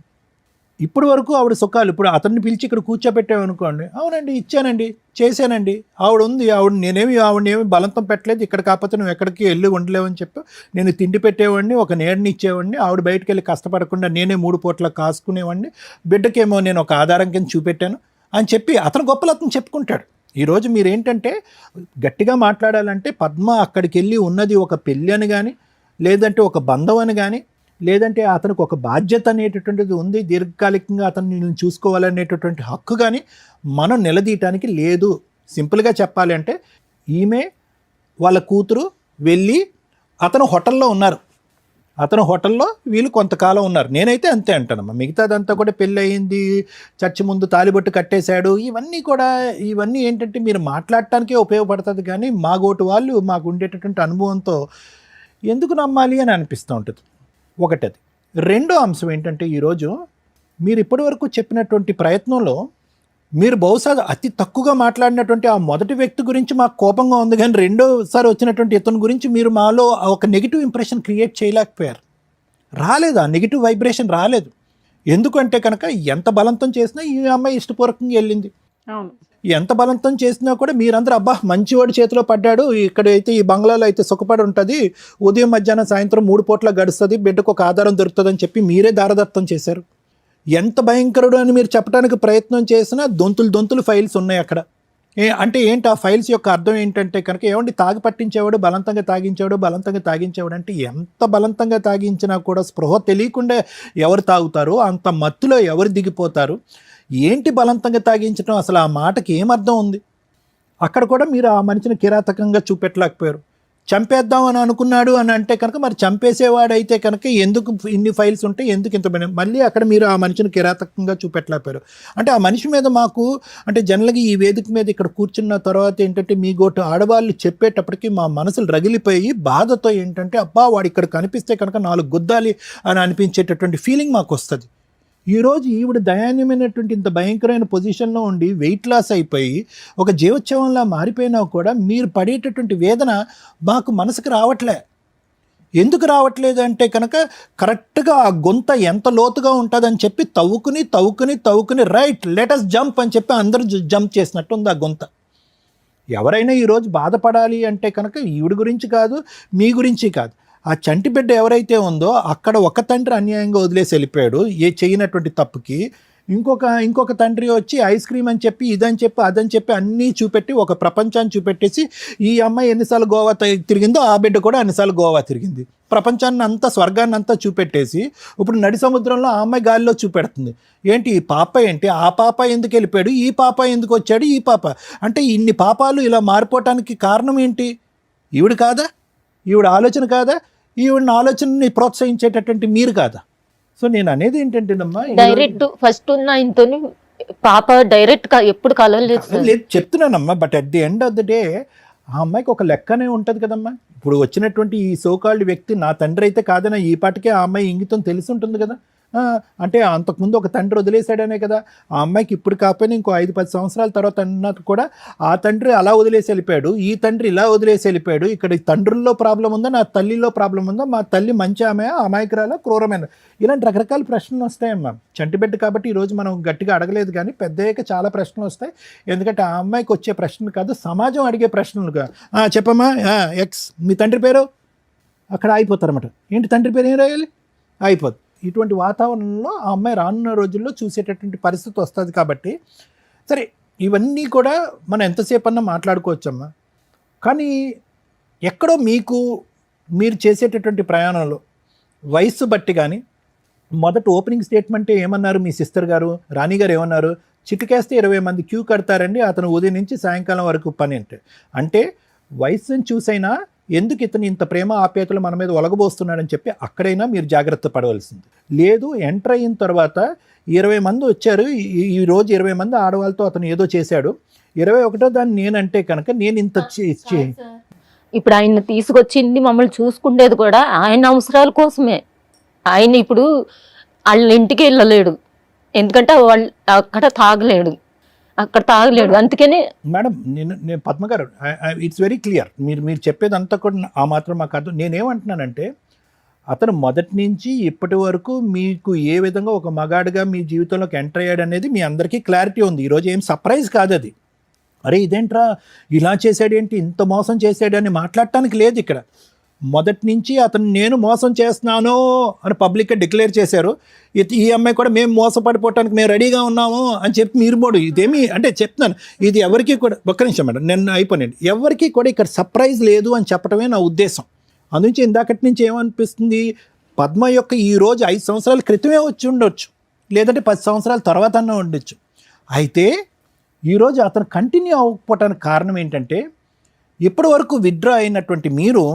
ఇప్పుడు వరకు ఆవిడ సుఖాలు, ఇప్పుడు అతన్ని పిలిచి ఇక్కడ కూర్చోబెట్టామనుకోండి, అవునండి ఇచ్చానండి, చేశానండి, ఆవిడనేమి బలంతం పెట్టలేదు, ఇక్కడ కాకపోతే నువ్వు ఎక్కడికి వెళ్ళి ఉండలేవని చెప్పి నేను తిండి పెట్టేవాడిని, ఒక నీడని ఇచ్చేవాడిని, ఆవిడ బయటకు వెళ్ళి కష్టపడకుండా నేనే 3 పూట్ల కాసుకునేవాడిని, బిడ్డకేమో నేను ఒక ఆధారం కింద చూపెట్టాను అని చెప్పి అతను గొప్పలు అతను చెప్పుకుంటాడు. ఈరోజు మీరేంటంటే గట్టిగా మాట్లాడాలంటే పద్మ అక్కడికి వెళ్ళి ఉన్నది ఒక పెళ్ళి అని కానీ, లేదంటే ఒక బంధం అని కానీ, లేదంటే అతనికి ఒక బాధ్యత అనేటటువంటిది ఉంది, దీర్ఘకాలికంగా అతన్ని నేను చూసుకోవాలనేటటువంటి హక్కు కానీ మనం నిలదీయటానికి లేదు. సింపుల్గా చెప్పాలి అంటే ఈమె వాళ్ళ కూతురు వెళ్ళి అతను హోటల్లో ఉన్నారు, అతను హోటల్లో వీళ్ళు కొంతకాలం ఉన్నారు. నేనైతే అంతే అంటానమ్మా. మిగతాదంతా కూడా పెళ్ళి అయింది, చర్చి ముందు తాలిబొట్టు కట్టేశాడు, ఇవన్నీ ఏంటంటే మీరు మాట్లాడటానికే ఉపయోగపడుతుంది. కానీ మా గోటు వాళ్ళు మాకు ఉండేటటువంటి అనుభవంతో ఎందుకు నమ్మాలి అని అనిపిస్తూ ఉంటుంది. ఒకటది. రెండో అంశం ఏంటంటే ఈరోజు మీరు ఇప్పటివరకు చెప్పినటువంటి ప్రయత్నంలో మీరు బహుశా అతి తక్కువగా మాట్లాడినటువంటి ఆ మొదటి వ్యక్తి గురించి మాకు కోపంగా ఉంది, కానీ రెండోసారి వచ్చినటువంటి ఇతని గురించి మీరు మాలో ఒక నెగిటివ్ ఇంప్రెషన్ క్రియేట్ చేయలేకపోయారు. రాలేదు, ఆ నెగిటివ్ వైబ్రేషన్ రాలేదు. ఎందుకంటే కనుక ఎంత బలవంతం చేసినా ఈ అమ్మాయి ఇష్టపూర్వకంగా వెళ్ళింది. అవును, ఎంత బలవంతం చేసినా కూడా మీరందరూ అబ్బా మంచివాడి చేతిలో పడ్డాడు, ఇక్కడైతే ఈ బంగ్లాలో అయితే సుఖపడి ఉంటుంది, ఉదయం మధ్యాహ్నం సాయంత్రం 3 పూట్ల గడుస్తుంది, బిడ్డకు ఒక ఆధారం దొరుకుతుంది అని చెప్పి మీరే దారదత్తం చేశారు. ఎంత భయంకరుడు అని మీరు చెప్పడానికి ప్రయత్నం చేసినా దొంతులు ఫైల్స్ ఉన్నాయి అక్కడ. అంటే ఏంటి ఆ ఫైల్స్ యొక్క అర్థం ఏంటంటే కనుక ఏమండి, తాగి పట్టించేవాడు, బలవంతంగా తాగించేవాడు అంటే ఎంత బలవంతంగా తాగించినా కూడా స్పృహ తెలియకుండా ఎవరు తాగుతారు, అంత మత్తులో ఎవరు దిగిపోతారు, ఏంటి బలవంతంగా తాగించడం, అసలు ఆ మాటకి ఏమర్థం ఉంది? అక్కడ కూడా మీరు ఆ మనిషిని కిరాతకంగా చూపెట్టలేకపోయారు. చంపేద్దామని అనుకున్నాడు అని అంటే కనుక మరి చంపేసేవాడైతే కనుక ఎందుకు ఇన్ని ఫైల్స్ ఉంటే ఎందుకు ఇంత మళ్ళీ అక్కడ మీరు ఆ మనిషిని కిరాతకంగా చూపెట్టలేకపోయారు. అంటే ఆ మనిషి మీద మాకు అంటే జనరల్గా ఈ వేదిక మీద ఇక్కడ కూర్చున్న తర్వాత ఏంటంటే మీ గోటు ఆడవాళ్ళు చెప్పేటప్పటికి మా మనసులు రగిలిపోయి బాధతో ఏంటంటే అబ్బా వాడు ఇక్కడ కనిపిస్తే కనుక 4 గుద్దాలి అని అనిపించేటటువంటి ఫీలింగ్ మాకు వస్తుంది. ఈరోజు ఈవిడ దయాన్యమైనటువంటి ఇంత భయంకరమైన పొజిషన్లో ఉండి వెయిట్ లాస్ అయిపోయి ఒక జీవోత్సవంలా మారిపోయినా కూడా మీరు పడేటటువంటి వేదన మాకు మనసుకు రావట్లే. ఎందుకు రావట్లేదు అంటే కనుక కరెక్ట్గా ఆ గొంత ఎంత లోతుగా ఉంటుందని చెప్పి తవ్వుకుని రైట్ లెటస్ జంప్ అని చెప్పి అందరూ జంప్ చేసినట్టు ఉంది ఆ గొంత. ఎవరైనా ఈరోజు బాధపడాలి అంటే కనుక ఈవిడ గురించి కాదు, మీ గురించి కాదు, ఆ చంటి బిడ్డ ఎవరైతే ఉందో అక్కడ ఒక తండ్రి అన్యాయంగా వదిలేసి వెళ్ళిపోయాడు చేయనటువంటి తప్పుకి. ఇంకొక తండ్రి వచ్చి ఐస్ క్రీమ్ అని చెప్పి ఇదని చెప్పి అదని చెప్పి అన్నీ చూపెట్టి ఒక ప్రపంచాన్ని చూపెట్టేసి ఈ అమ్మాయి ఎన్నిసార్లు గోవా తిరిగిందో ఆ బిడ్డ కూడా అన్నిసార్లు గోవా తిరిగింది. ప్రపంచాన్ని అంతా స్వర్గాన్ని అంతా చూపెట్టేసి ఇప్పుడు నడి సముద్రంలో ఆ అమ్మాయి గాలిలో చూపెడుతుంది. ఏంటి ఈ పాప ఏంటి, ఆ పాప ఎందుకు వెళ్ళిపోయాడు, ఈ పాప ఎందుకు వచ్చాడు, ఈ పాప అంటే ఇన్ని పాపాలు ఇలా మారిపోవటానికి కారణం ఏంటి? ఈవిడ కాదా? ఈవిడ ఆలోచన కాదా? ఈవిడ ఆలోచనని ప్రోత్సహించేటటువంటి మీరు కాదా? సో నేను అనేది ఏంటంటేనమ్మా, డైరెక్ట్ ఫస్ట్ ఉన్న ఆయనతో పాప డైరెక్ట్ ఎప్పుడు కలవలేదు లేదు చెప్తున్నానమ్మా. But at the end of the day ఆ అమ్మాయికి ఒక లెక్కనే ఉంటుంది కదమ్మా. ఇప్పుడు వచ్చినటువంటి ఈ సోకాల్డ్ వ్యక్తి నా తండ్రి అయితే కాదన్నా ఈ పాటికే ఆ అమ్మాయి ఇంగితం తెలిసి ఉంటుంది కదా. అంటే అంతకుముందు ఒక తండ్రి వదిలేశాడనే కదా. ఆ అమ్మాయికి ఇప్పుడు కాకపోయినా ఇంకో 5-10 సంవత్సరాల తర్వాత అన్నట్టు కూడా ఆ తండ్రి అలా వదిలేసి వెళ్ళిపోయాడు, ఈ తండ్రి ఇలా వదిలేసి వెళ్ళిపోయాడు. ఇక్కడ తండ్రుల్లో ప్రాబ్లం ఉందా, నా తల్లిలో ప్రాబ్లం ఉందా, మా తల్లి మంచి ఆమె అమాయకురాల క్రూరమైన, ఇలాంటి రకరకాల ప్రశ్నలు వస్తాయమ్మా. చంటిబిడ్డ కాబట్టి ఈరోజు మనం గట్టిగా అడగలేదు, కానీ పెద్దయ్యాక చాలా ప్రశ్నలు వస్తాయి. ఎందుకంటే ఆ అమ్మాయికి వచ్చే ప్రశ్నలు కాదు, సమాజం అడిగే ప్రశ్నలుగా. చెప్పమ్మా, ఎక్స్ మీ తండ్రి పేరు, అక్కడ అయిపోతారన్నమాట. ఏంటి తండ్రి పేరు ఏం రాయాలి, అయిపోద్ది. ఇటువంటి వాతావరణంలో ఆ అమ్మాయి రానున్న రోజుల్లో చూసేటటువంటి పరిస్థితి వస్తుంది. కాబట్టి సరే, ఇవన్నీ కూడా మనం ఎంతసేపు అన్నా మాట్లాడుకోవచ్చమ్మా. కానీ ఎక్కడో మీరు చేసేటటువంటి ప్రయాణంలో వయస్సు బట్టి కానీ, మొదట ఓపెనింగ్ స్టేట్మెంటే ఏమన్నారు మీ సిస్టర్ గారు, రాణి గారు ఏమన్నారు, చిటికేస్తే 20 మంది క్యూ కడతారండి, అతను ఉదయం నుంచి సాయంకాలం వరకు పని అంటే వయస్సుని చూసైనా ఎందుకు ఇతను ఇంత ప్రేమ ఆప్యాయతలు మన మీద ఒలగబోస్తున్నాడని చెప్పి అక్కడైనా మీరు జాగ్రత్త పడవలసింది. లేదు, ఎంటర్ అయిన తర్వాత 20 మంది వచ్చారు, ఈ రోజు 20 మంది ఆడవాళ్ళతో అతను ఏదో చేశాడు, 21వ దాన్ని నేనంటే కనుక నేను ఇంత ఇప్పుడు ఆయన తీసుకొచ్చింది మమ్మల్ని చూసుకుండేది కూడా ఆయన అవసరాల కోసమే. ఆయన ఇప్పుడు వాళ్ళ ఇంటికి వెళ్ళలేడు, ఎందుకంటే వాళ్ళు అక్కడ తాగలేడు. అందుకనే మేడం నేను పద్మ గారు, ఇట్స్ వెరీ క్లియర్. మీరు చెప్పేదంతా కూడా ఆ మాత్రం మాకు అర్థం. నేనేమంటున్నానంటే, అతను మొదటి నుంచి ఇప్పటి వరకు మీకు ఏ విధంగా ఒక మగాడిగా మీ జీవితంలోకి ఎంటర్ అయ్యాడు అనేది మీ అందరికీ క్లారిటీ ఉంది. ఈరోజు ఏం సర్ప్రైజ్ కాదు అది. అరే ఇదేంట్రా ఇలా చేశాడేంటి, ఇంత మోసం చేశాడని మాట్లాడటానికి లేదు ఇక్కడ. మొదటి నుంచి అతను నేను మోసం చేస్తున్నాను అని పబ్లిక్గా డిక్లేర్ చేశారు. ఈ అమ్మాయి కూడా మేము మోసపడిపోవటానికి మేము రెడీగా ఉన్నాము అని చెప్పి మీరు మోడు. ఇదేమి అంటే చెప్తున్నాను, ఇది ఎవరికి కూడా, ఒక్క నిమిషం మేడం నేను అయిపోయాను, ఎవరికి కూడా ఇక్కడ సర్ప్రైజ్ లేదు అని చెప్పడమే నా ఉద్దేశం. అందుంచి ఇందాకటి నుంచి ఏమనిపిస్తుంది, పద్మ యొక్క ఈరోజు 5 సంవత్సరాల క్రితమే వచ్చి ఉండొచ్చు, లేదంటే 10 సంవత్సరాల తర్వాత అన్న ఉండొచ్చు. అయితే ఈరోజు అతను కంటిన్యూ అవ్వకపోవటానికి కారణం ఏంటంటే, ఇప్పటి వరకు విత్డ్రా అయినటువంటి మీరు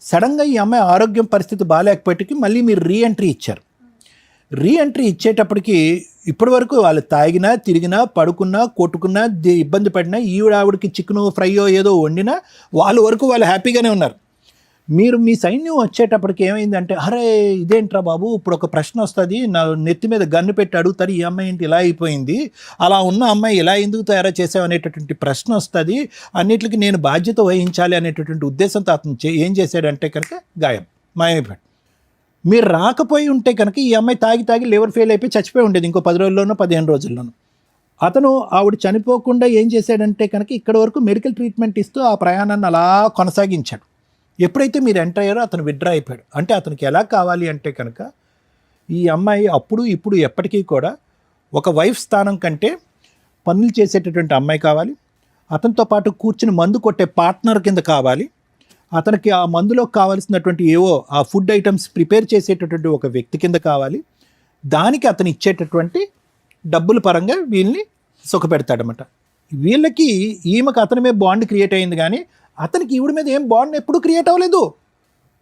సడన్గా ఈ అమ్మాయి ఆరోగ్యం పరిస్థితి బాగాలేకపోయేటికి మళ్ళీ మీరు రీఎంట్రీ ఇచ్చారు. రీఎంట్రీ ఇచ్చేటప్పటికి ఇప్పటి వరకు వాళ్ళు తాగినా, తిరిగినా, పడుకున్నా, కొట్టుకున్నా, ఇబ్బంది పడినా, ఆవిడకి చికెను ఫ్రైయో ఏదో వండినా వాళ్ళ వరకు వాళ్ళు హ్యాపీగానే ఉన్నారు. మీరు మీ సైన్యం వచ్చేటప్పటికి ఏమైందంటే, అరే ఇదేంట్రా బాబు, ఇప్పుడు ఒక ప్రశ్న వస్తుంది, నా నెత్తి మీద గన్ను పెట్టి అడుగుతారు, ఈ అమ్మాయి ఏంటి ఇలా అయిపోయింది, అలా ఉన్న అమ్మాయి ఇలా ఎందుకు తయారు చేసావు అనేటటువంటి ప్రశ్న వస్తుంది, అన్నిటికీ నేను బాధ్యత వహించాలి అనేటటువంటి ఉద్దేశంతో అతను ఏం చేశాడంటే కనుక మాయమైపోయాడు. మీరు రాకపోయి ఉంటే కనుక ఈ అమ్మాయి తాగి లివర్ ఫెయిల్ అయిపోయి చచ్చిపోయి ఉండేది ఇంకో 10 రోజుల్లోనో 15 రోజుల్లోనూ. అతను ఆవిడ చనిపోకుండా ఏం చేశాడంటే కనుక ఇక్కడ వరకు మెడికల్ ట్రీట్మెంట్ ఇస్తూ ఆ ప్రయాణాన్ని అలా కొనసాగించాడు. ఎప్పుడైతే మీరు ఎంటర్ అయ్యారో అతను విత్డ్రా అయిపోయాడు. అంటే అతనికి ఎలా కావాలి అంటే కనుక, ఈ అమ్మాయి అప్పుడు ఇప్పుడు ఎప్పటికీ కూడా ఒక వైఫ్ స్థానం కంటే పనులు చేసేటటువంటి అమ్మాయి కావాలి, అతనితో పాటు కూర్చుని మందు కొట్టే పార్ట్నర్ కింద కావాలి, అతనికి ఆ మందులో కావాల్సినటువంటి ఏవో ఆ ఫుడ్ ఐటమ్స్ ప్రిపేర్ చేసేటటువంటి ఒక వ్యక్తి కింద కావాలి. దానికి అతను ఇచ్చేటటువంటి డబ్బుల పరంగా వీళ్ళని సుఖపెడతాడనమాట. వీళ్ళకి ఈమెకు అతని మీద బాండ్ క్రియేట్ అయింది, కానీ అతనికి ఈవిడ మీద ఏం బాండ్ ఎప్పుడు క్రియేట్ అవ్వలేదు.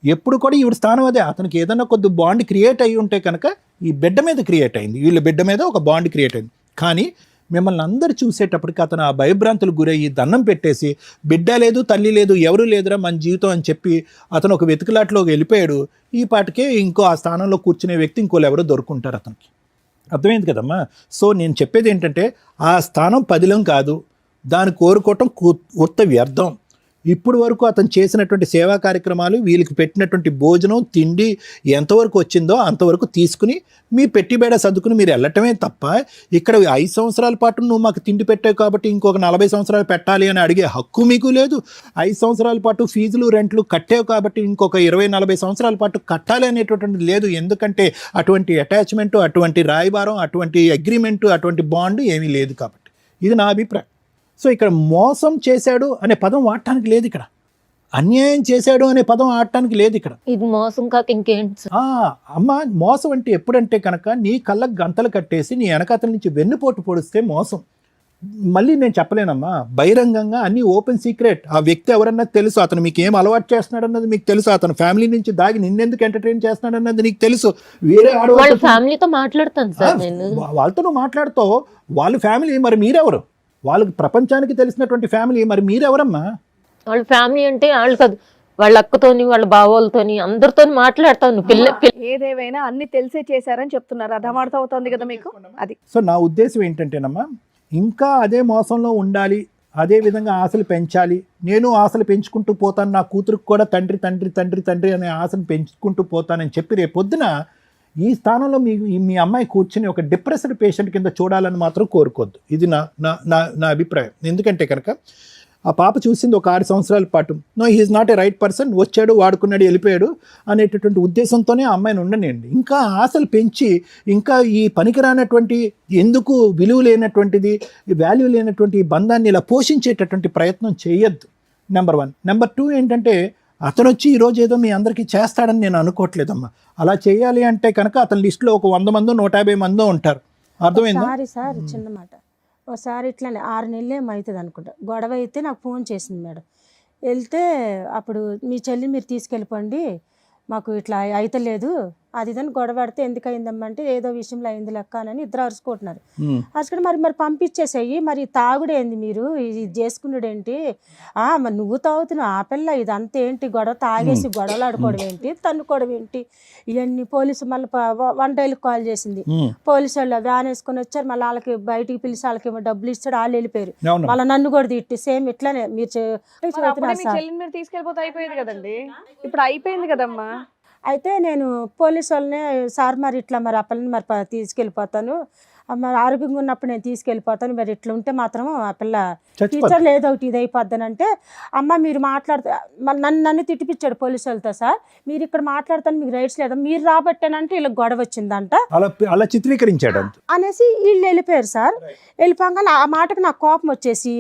ఎప్పుడు కూడా ఈవిడ స్థానం అదే. అతనికి ఏదైనా కొద్ది బాండ్ క్రియేట్ అయ్యి ఉంటే కనుక ఈ బిడ్డ మీద క్రియేట్ అయింది, వీళ్ళ బిడ్డ మీద ఒక బాండ్ క్రియేట్ అయింది. కానీ మిమ్మల్ని అందరు చూసేటప్పటికి అతను ఆ భయభ్రాంతులు గురయ్యి దండం పెట్టేసి, బిడ్డ లేదు, తల్లి లేదు, ఎవరు లేదురా మన జీవితం అని చెప్పి అతను ఒక వెతుకులాట్లోకి వెళ్ళిపోయాడు. ఈ పాటికే ఇంకో ఆ స్థానంలో కూర్చునే వ్యక్తి ఇంకోళ్ళు ఎవరో దొరుకుంటారు అతనికి. అర్థమైంది కదమ్మా. సో నేను చెప్పేది ఏంటంటే, ఆ స్థానం పదిలం కాదు, దాన్ని కోరుకోవటం ఉత్త వ్యర్థం. ఇప్పుడు వరకు అతను చేసినటువంటి సేవా కార్యక్రమాలు, వీళ్ళకి పెట్టినటువంటి భోజనం తిండి ఎంతవరకు వచ్చిందో అంతవరకు తీసుకుని మీ పెట్టిబేడ సర్దుకుని మీరు వెళ్ళటమే తప్ప, ఇక్కడ 5 సంవత్సరాల పాటు నువ్వు మాకు తిండి పెట్టావు కాబట్టి ఇంకొక 40 సంవత్సరాలు పెట్టాలి అని అడిగే హక్కు మీకు లేదు. 5 సంవత్సరాల పాటు ఫీజులు రెంట్లు కట్టావు కాబట్టి ఇంకొక 20-40 సంవత్సరాల పాటు కట్టాలి అనేటటువంటిది లేదు. ఎందుకంటే అటువంటి అటాచ్మెంటు, అటువంటి రాయబారం, అటువంటి అగ్రిమెంటు, అటువంటి బాండ్ ఏమీ లేదు కాబట్టి. ఇది నా అభిప్రాయం. సో ఇక్కడ మోసం చేశాడు అనే పదం వాడటానికి లేదు, ఇక్కడ అన్యాయం చేశాడు అనే పదం ఆడటానికి లేదు ఇక్కడ. ఇది మోసం కాక ఇంకేంటి? అమ్మ, మోసం అంటే ఎప్పుడంటే కనుక నీ కళ్ళకు గంతలు కట్టేసి నీ వెనకాతల నుంచి వెన్నుపోటు పొడిస్తే మోసం. మళ్ళీ నేను చెప్పలేనమ్మా, బహిరంగంగా అన్ని ఓపెన్ సీక్రెట్. ఆ వ్యక్తి ఎవరన్నది తెలుసు, అతను మీకు ఏం అలవాటు చేస్తున్నాడు అన్నది మీకు తెలుసు, అతను ఫ్యామిలీ నుంచి దాగి నిన్నెందుకు ఎంటర్టైన్ చేస్తున్నాడు అన్నది నీకు తెలుసు. వేరే వాళ్ళ ఫ్యామిలీతో మాట్లాడతాను సార్ నేను, వాళ్ళతో నువ్వు మాట్లాడుతావు. వాళ్ళ ఫ్యామిలీ మరి మీరెవరు? వాళ్ళకి ప్రపంచానికి తెలిసినటువంటి ఫ్యామిలీ మరి మీరెవరమ్మా? వాళ్ళ ఫ్యామిలీ అంటే వాళ్ళు కాదు, వాళ్ళ అక్కతోని వాళ్ళ బావోళ్ళతోని అందరితోని మాట్లాడతాను. ఏదేవైనా అన్ని తెలిసే చేశారని చెప్తున్నారు. అది అర్థం అవుతోంది కదా మీకు. అది సో నా ఉద్దేశం ఏంటంటేనమ్మా, ఇంకా అదే మోసంలో ఉండాలి, అదే విధంగా ఆశలు పెంచాలి, నేను ఆశలు పెంచుకుంటూ పోతాను, నా కూతురికి కూడా తండ్రి తండ్రి తండ్రి తండ్రి అనే ఆశను పెంచుకుంటూ పోతానని చెప్పి రేపొద్దున ఈ స్థానంలో మీ అమ్మాయి కూర్చుని ఒక డిప్రెస్డ్ పేషెంట్ కింద చూడాలని మాత్రం కోరుకోవద్దు. ఇది నా అభిప్రాయం. ఎందుకంటే కనుక ఆ పాప చూసింది ఒక 6 సంవత్సరాల పాటు, no he's not a right person, వచ్చాడు వాడుకున్నాడు వెళ్ళిపోయాడు అనేటటువంటి ఉద్దేశంతోనే ఆ అమ్మాయిని ఉండనండి. ఇంకా ఆశలు పెంచి ఇంకా ఈ పనికిరానటువంటి, ఎందుకు విలువ లేనటువంటిది, వాల్యూ లేనటువంటి ఈ బంధాన్ని ఇలా పోషించేటటువంటి ప్రయత్నం చేయొద్దు. నెంబర్ 1. నెంబర్ 2 ఏంటంటే, అతను వచ్చి ఈరోజు ఏదో మీ అందరికీ చేస్తాడని నేను అనుకోవట్లేదమ్మా. అలా చేయాలి అంటే కనుక అతని లిస్టులో ఒక 100 మందో 150 మందో ఉంటారు. అర్థమైందా? సార్ చిన్న మాట, ఒకసారి ఇట్లానే 6 నెలలు ఏమవుతుంది అనుకుంటా, గొడవ అయితే నాకు ఫోన్ చేసింది మేడం. వెళ్తే అప్పుడు మీ చెల్లి మీరు తీసుకెళ్ళిపోండి, మాకు ఇట్లా అయితలేదు అది ఇదని గొడవ పడితే ఎందుకు అయిందమ్మా అంటే ఏదో విషయంలో అయింది లెక్క అని ఇద్దరు అరుచుకుంటున్నారు. అసలు మరి పంపించేసేయి, మరి తాగుడేంది, మీరు ఇది చేసుకున్నాడేంటి, మరి నువ్వు తాగుతున్నావు ఆ పిల్ల ఇదంతా ఏంటి గొడవ, తాగేసి గొడవలు ఆడుకోవడం ఏంటి, తన్నుకోవడం ఏంటి, ఇవన్నీ. పోలీసు మళ్ళీ 1 డైల్కి కాల్ చేసింది. పోలీసు వాళ్ళు వ్యాన్ వేసుకొని వచ్చారు, మళ్ళీ వాళ్ళకి బయటికి పిలిచి వాళ్ళకి డబ్బులు ఇచ్చాడు, వాళ్ళు వెళ్ళిపోయారు. మళ్ళీ నన్ను కూడా తిట్టి సేమ్ ఇట్లానే మీరు మీరు తీసుకెళ్ళిపోతే అయిపోయేది కదండి, ఇప్పుడు అయిపోయింది కదమ్మా. అయితే నేను పోలీసు వాళ్ళనే, సార్ మరి ఇట్లా మరి ఆ పిల్లని మరి తీసుకెళ్ళిపోతాను, మరి ఆరోగ్యంగా ఉన్నప్పుడు నేను తీసుకెళ్ళిపోతాను, మరి ఇట్లా ఉంటే మాత్రం ఆ పిల్ల టీచర్ లేదో ఒకటి ఇది అయిపోద్దానంటే, అమ్మ మీరు మాట్లాడితే నన్ను తిట్టిపించాడు పోలీసు వాళ్ళతో, సార్ మీరు ఇక్కడ మాట్లాడతాను మీకు రైట్స్ లేదా, మీరు రాబట్టానంటే ఇలా గొడవ వచ్చిందంట అలా చిత్రీకరించాడు అనేసి వీళ్ళు వెళ్ళిపోయారు. సార్ వెళ్ళిపోగానే ఆ మాటకు నాకు కోపం వచ్చేసి,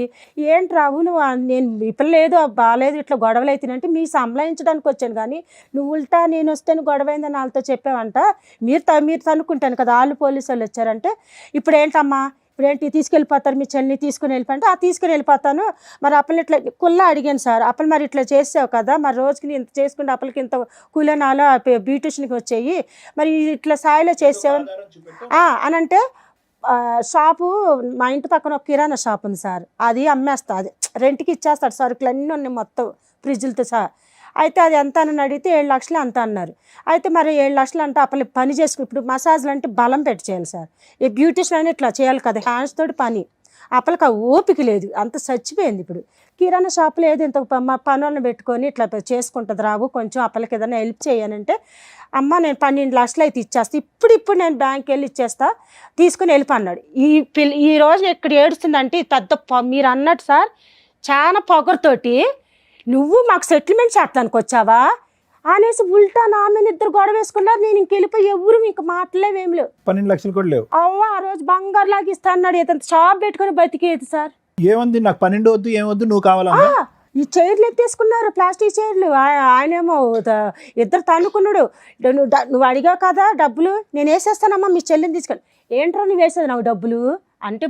ఏంటి రావు నువ్వు, నేను ఈ పిల్ల లేదు బాగాలేదు ఇట్లా గొడవలు అవుతానంటే మీ సంభాయించడానికి వచ్చాను, కానీ నువ్వు ఉల్టా నేను వస్తే గొడవ అయిందని వాళ్ళతో చెప్పావంట, మీరు తనుకుంటాను కదా, వాళ్ళు పోలీసు వాళ్ళు వచ్చారంటే, ఇప్పుడు ఏంటమ్మా ఇప్పుడు ఏంటి తీసుకెళ్ళిపోతారు మీ చెల్లిని తీసుకుని వెళ్ళిపోతే, తీసుకుని వెళ్ళిపోతాను, మరి అప్పలు ఇట్లా కుల్లా అడిగాను సార్, అప్పలు మరి ఇట్లా చేసావు కదా, మరి రోజుకి ఇంత చేసుకుంటే అప్పలకి ఇంత కూలనాలో బ్యూటిషియన్కి వచ్చాయి, మరి ఇట్లా స్థాయిలో చేసావు అని అంటే, షాపు మా ఇంటి పక్కన ఒక కిరాణా షాప్ ఉంది సార్, అది అమ్మేస్తా, అది రెంట్కి ఇచ్చేస్తాడు, సరుకులు అన్నీ ఉన్నాయి మొత్తం ఫ్రిడ్జ్లతో సహా. అయితే అది ఎంత అని అడిగితే 7 లక్షలు అంత అన్నారు. అయితే మరి 7 లక్షలు అంటే అప్పలు పని చేసుకుని, ఇప్పుడు మసాజ్లు అంటే బలం పెట్టి చేయాలి సార్, ఈ బ్యూటిషియన్ అని ఇట్లా చేయాలి కదా, హ్యాండ్స్ తోటి పని, అప్పలకి ఆ ఓపిక లేదు, అంత చచ్చిపోయింది. ఇప్పుడు కిరాణా షాపులో ఏదో ఇంత మా పనులను పెట్టుకొని ఇట్లా చేసుకుంటుంది రావు, కొంచెం అప్పలకి ఏదైనా హెల్ప్ చేయనంటే, అమ్మ నేను 12 లక్షలు అయితే ఇచ్చేస్తా, ఇప్పుడు నేను బ్యాంక్కి వెళ్ళి ఇచ్చేస్తా, తీసుకుని వెళ్ళిపోన్నాడు. ఈ రోజు ఇక్కడ ఏడుస్తుందంటే పెద్ద మీరు అన్నట్టు సార్ చాలా పొగరుతోటి, నువ్వు మాకు సెటిల్మెంట్ చేస్తానికి వచ్చావా అనేసి ఉల్టా నా మీద ఇద్దరు గొడవ వేసుకున్నారు. నేను ఇంకెళ్ళిపోయి ఎవరు మీకు మాటలేవేం లేవు, 12 లక్షలు కూడా లేవు. ఆ రోజు బంగారు లాగా ఇస్తా అన్నాడు, ఏదంత షాప్ పెట్టుకుని బతికేది సార్. ఏముంది నాకు 12 వద్దు ఏమొద్దు నువ్వు కావాలా, ఈ చైర్లు ఎత్తేసుకున్నారు, ప్లాస్టిక్ చైర్లు. ఆయనేమో ఇద్దరు తన్నుకున్నాడు, నువ్వు అడిగావు కదా డబ్బులు నేను వేసేస్తానమ్మా మీ చెల్లిని తీసుకెళ్ళి, ఏంట్రా నువ్వు వేసేది నాకు డబ్బులు అంటే,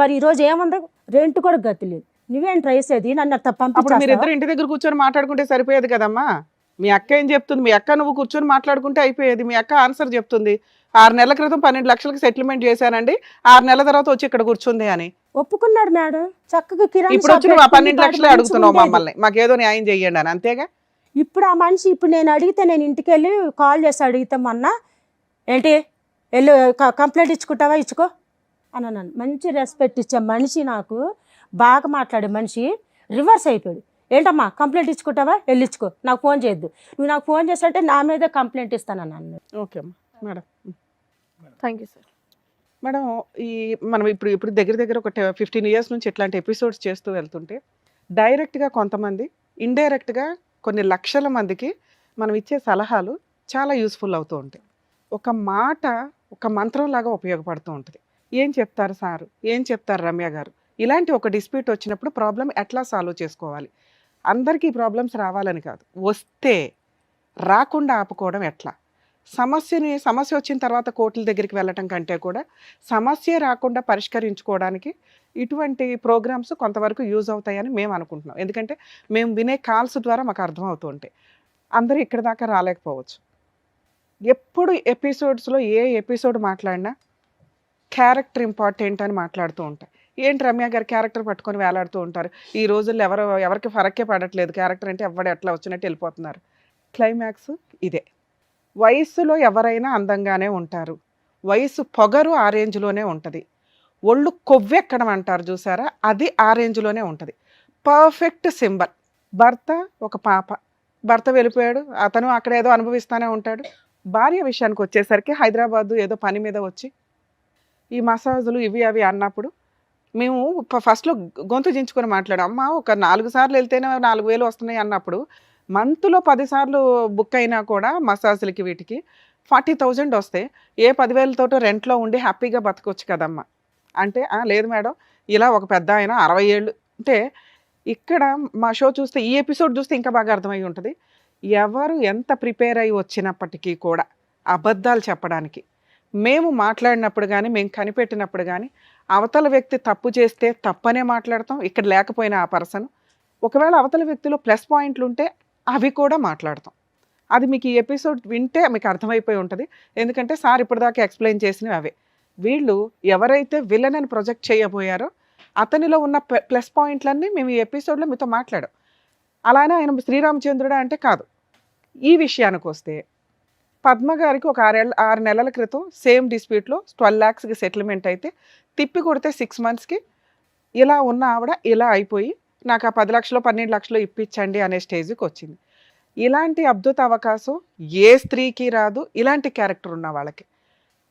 మరి ఈరోజు ఏముంది, రెంట్ కూడా గతి లేదు, నువ్వేంట్రా వేసేది, నన్ను పంపించారు. మీరు ఇద్దరు ఇంటి దగ్గర కూర్చొని మాట్లాడుకుంటే సరిపోయేది కదమ్మా. మీ అక్క ఏం చెప్తుంది, మీ అక్క నువ్వు కూర్చొని మాట్లాడుకుంటే అయిపోయేది. మీ అక్క ఆన్సర్ చెప్తుంది, 6 నెలల క్రితం 12 లక్షలకి సెటిల్మెంట్ చేశానండి, 6 నెలల తర్వాత వచ్చి ఇక్కడ కూర్చుంది అని ఒప్పుకున్నాడు మేడం. చక్కగా కిరాణా ఇప్పుడు వచ్చి నువ్వు 12 లక్షలే అడుగుతున్నావు మమ్మల్ని, మాకేదో న్యాయం చెయ్యండి అని, అంతేగా. ఇప్పుడు ఆ మనిషి ఇప్పుడు నేను అడిగితే, నేను ఇంటికి వెళ్ళి కాల్ చేసి అడిగితే మొన్న, ఏంటి వెళ్ళు కంప్లైంట్ ఇచ్చుకుంటావా ఇచ్చుకో అని అన్నాను. మంచి రెస్పెక్ట్ ఇచ్చే మనిషి, నాకు బాగా మాట్లాడే మనిషి రివర్స్ అయిపోయాడు. ఏంటమ్మా కంప్లైంట్ ఇచ్చుకుంటావా వెళ్ళిచ్చుకో, నాకు ఫోన్ చేయొద్దు, నువ్వు నాకు ఫోన్ చేస్తుంటే నా మీద కంప్లైంట్ ఇస్తానని అన్నాడు. ఓకే అమ్మా madam, thank you sir. Madam మనం ఇప్పుడు దగ్గర ఒక 15 years నుంచి ఇట్లాంటి ఎపిసోడ్స్ చేస్తూ వెళ్తుంటే, డైరెక్ట్గా కొంతమంది, ఇండైరెక్ట్గా కొన్ని లక్షల మందికి మనం ఇచ్చే సలహాలు చాలా యూస్ఫుల్ అవుతూ ఉంటాయి. ఒక మాట ఒక మంత్రంలాగా ఉపయోగపడుతూ ఉంటుంది. ఏం చెప్తారు సారు, ఏం చెప్తారు రమ్య గారు, ఇలాంటి ఒక డిస్ప్యూట్ వచ్చినప్పుడు ప్రాబ్లం ఎట్లా సాల్వ్ చేసుకోవాలి, అందరికీ ప్రాబ్లమ్స్ రావాలని కాదు, వస్తే రాకుండా ఆపుకోవడం ఎట్లా, సమస్య వచ్చిన తర్వాత కోర్టుల దగ్గరికి వెళ్ళటం కంటే కూడా సమస్య రాకుండా పరిష్కరించుకోవడానికి ఇటువంటి ప్రోగ్రామ్స్ కొంతవరకు యూజ్ అవుతాయని మేము అనుకుంటున్నాం. ఎందుకంటే మేము వినే కాల్స్ ద్వారా మాకు అర్థం అవుతూ ఉంటాయి. అందరూ ఇక్కడ దాకా రాలేకపోవచ్చు. ఎప్పుడు ఎపిసోడ్స్లో ఏ ఎపిసోడ్ మాట్లాడినా క్యారెక్టర్ ఇంపార్టెంట్ అని మాట్లాడుతూ ఉంటాయి. ఏంటి రమ్య గారి క్యారెక్టర్ పట్టుకొని వేలాడుతూ ఉంటారు. ఈ రోజుల్లో ఎవరికి ఫరక్కే పడట్లేదు, క్యారెక్టర్ అంటే ఎవడు ఎట్లా వచ్చినట్టు వెళ్ళిపోతున్నారు. క్లైమాక్స్ ఇదే. వయస్సులో ఎవరైనా అందంగానే ఉంటారు, వయసు పొగరు ఆ రేంజ్లోనే ఉంటుంది, ఒళ్ళు కొవ్వెక్కడం అంటారు చూసారా, అది ఆ రేంజ్లోనే ఉంటుంది. Perfect symbol. భర్త ఒక పాప, భర్త వెళ్ళిపోయాడు, అతను అక్కడ ఏదో అనుభవిస్తూనే ఉంటాడు. భార్య విషయానికి వచ్చేసరికి హైదరాబాదు ఏదో పని మీద వచ్చి ఈ మసాజులు ఇవి అవి అన్నప్పుడు మేము ఫస్ట్లో గొంతు దించుకొని మాట్లాడాం. అమ్మ ఒక 4 సార్లు వెళ్తేనే 4,000 వస్తున్నాయి అన్నప్పుడు మంత్లో 10 సార్లు బుక్ అయినా కూడా మసాజులకి వీటికి 40,000 వస్తే ఏ 10,000తోటో రెంట్లో ఉండి హ్యాపీగా బతకొచ్చు కదమ్మా అంటే, లేదు మేడం, ఇలా ఒక పెద్ద ఆయన 60 ఏళ్ళు అంటే. ఇక్కడ మా షో చూస్తే, ఈ ఎపిసోడ్ చూస్తే ఇంకా బాగా అర్థమై ఉంటుంది. ఎవరు ఎంత ప్రిపేర్ అయ్యి వచ్చినప్పటికీ కూడా అబద్ధాలు చెప్పడానికి, మేము మాట్లాడినప్పుడు కానీ, మేము కనిపెట్టినప్పుడు కానీ, అవతల వ్యక్తి తప్పు చేస్తే తప్పనే మాట్లాడతాం, ఇక్కడ లేకపోయినా ఆ పర్సన్. ఒకవేళ అవతల వ్యక్తిలో ప్లస్ పాయింట్లు ఉంటే అవి కూడా మాట్లాడతాం. అది మీకు ఈ ఎపిసోడ్ వింటే మీకు అర్థమైపోయి ఉంటుంది. ఎందుకంటే సార్ ఇప్పటిదాకా ఎక్స్ప్లెయిన్ చేసినవి అవే. వీళ్ళు ఎవరైతే విలన్ అని ప్రొజెక్ట్ చేయబోయారో అతనిలో ఉన్న ప్లస్ పాయింట్లన్నీ మేము ఈ ఎపిసోడ్లో మీతో మాట్లాడాం. అలానే ఆయన శ్రీరామచంద్రుడా అంటే కాదు. ఈ విషయానికి వస్తే పద్మ గారికి ఒక 6 నెలల క్రితం సేమ్ డిస్ప్యూట్లో 12 lakhsకి సెటిల్మెంట్ అయితే తిప్పి కొడితే 6 monthsకి ఇలా ఉన్న ఆవిడ ఇలా అయిపోయి నాకు ఆ 10 లక్షలు 12 లక్షలు ఇప్పించండి అనే స్టేజ్కి వచ్చింది. ఇలాంటి అద్భుత అవకాశం ఏ స్త్రీకి రాదు, ఇలాంటి క్యారెక్టర్ ఉన్న వాళ్ళకి.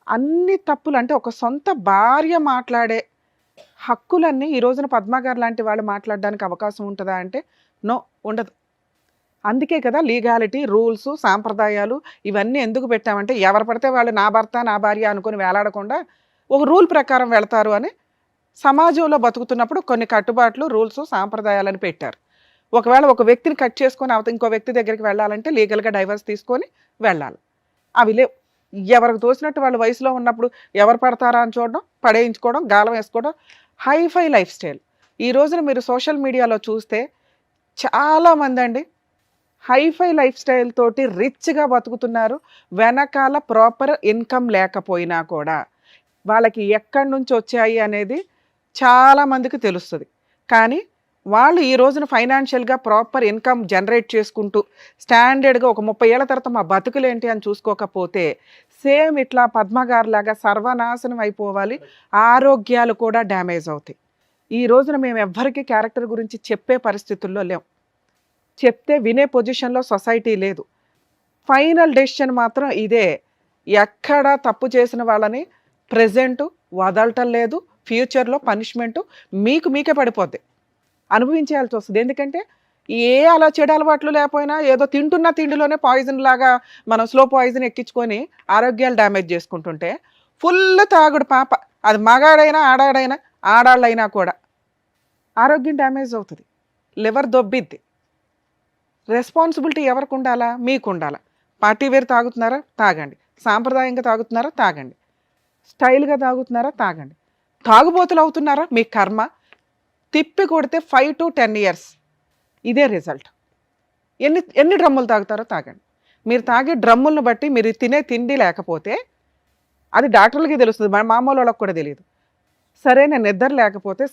అన్ని తప్పులు అంటే ఒక సొంత భార్య మాట్లాడే హక్కులన్నీ ఈ రోజున పద్మ గారు లాంటి వాళ్ళు మాట్లాడడానికి అవకాశం ఉంటుందా అంటే నో, ఉండదు. అందుకే కదా లీగాలిటీ, రూల్స్, సాంప్రదాయాలు ఇవన్నీ ఎందుకు పెట్టామంటే ఎవరు పడితే వాళ్ళు నా భర్త నా భార్య అనుకుని వేలాడకుండా ఒక రూల్ ప్రకారం వెళ్తారు అని. సమాజంలో బతుకుతున్నప్పుడు కొన్ని కట్టుబాట్లు, రూల్స్, సాంప్రదాయాలని పెట్టారు. ఒకవేళ ఒక వ్యక్తిని కట్ చేసుకొని ఇంకో వ్యక్తి దగ్గరికి వెళ్ళాలంటే లీగల్గా డైవర్స్ తీసుకొని వెళ్ళాలి. అవి లేవు. ఎవరికి తోసినట్టు వాళ్ళు వయసులో ఉన్నప్పుడు ఎవరు పడతారా అని చూడడం, పడేయించుకోవడం, గాలం వేసుకోవడం, హైఫై లైఫ్ స్టైల్. ఈ రోజున మీరు సోషల్ మీడియాలో చూస్తే చాలామంది అండి హైఫై లైఫ్ స్టైల్ తోటి రిచ్గా బతుకుతున్నారు. వెనకాల ప్రాపర్ ఇన్కమ్ లేకపోయినా కూడా వాళ్ళకి ఎక్కడి నుంచి వచ్చాయి అనేది చాలామందికి తెలుస్తుంది. కానీ వాళ్ళు ఈ రోజున ఫైనాన్షియల్గా ప్రాపర్ ఇన్కమ్ జనరేట్ చేసుకుంటూ స్టాండర్డ్గా ఒక 30 ఏళ్ల తర్వాత మా బతుకులేంటి అని చూసుకోకపోతే సేమ్ ఇట్లా పద్మగారులాగా సర్వనాశనం అయిపోవాలి, ఆరోగ్యాలు కూడా డ్యామేజ్ అవుతాయి. ఈ రోజున మేము ఎవ్వరికీ క్యారెక్టర్ గురించి చెప్పే పరిస్థితుల్లో లేం. చెప్తే వినే పొజిషన్లో సొసైటీ లేదు. ఫైనల్ డెసిషన్ మాత్రం ఇదే. ఎక్కడ తప్పు చేసిన వాళ్ళని ప్రెజెంట్ వదలటం లేదు, ఫ్యూచర్లో పనిష్మెంటు మీకే పడిపోద్ది, అనుభవించాల్సి వస్తుంది. ఎందుకంటే అలా చెడు అలవాట్లు లేకపోయినా ఏదో తింటున్న తిండిలోనే పాయిజన్ లాగా మనం స్లో పాయిజన్ ఎక్కించుకొని ఆరోగ్యాలు డ్యామేజ్ చేసుకుంటుంటే ఫుల్ తాగుడు పాప, అది మగాడైనా ఆడాడైనా ఆడాళ్ళైనా కూడా ఆరోగ్యం డ్యామేజ్ అవుతుంది, లివర్ దొబ్బిద్ది. రెస్పాన్సిబిలిటీ ఎవరికి ఉండాలా? మీకు ఉండాలా. పార్టీ వేర్ తాగుతున్నారా? తాగండి. సాంప్రదాయంగా తాగుతున్నారా? తాగండి. స్టైల్గా తాగుతున్నారా? తాగండి. తాగుబోతులు అవుతున్నారా? మీ కర్మ. తిప్పి కొడితే 5 to 10 years ఇదే రిజల్ట్. ఎన్ని డ్రమ్ములు తాగుతారో తాగండి. మీరు తాగే డ్రమ్ములను బట్టి మీరు తినే తిండి లేకపోతే అది డాక్టర్లకి తెలుస్తుంది, మామూలు వాళ్ళకి కూడా తెలియదు. సరైన నిద్ర లేకపోతే,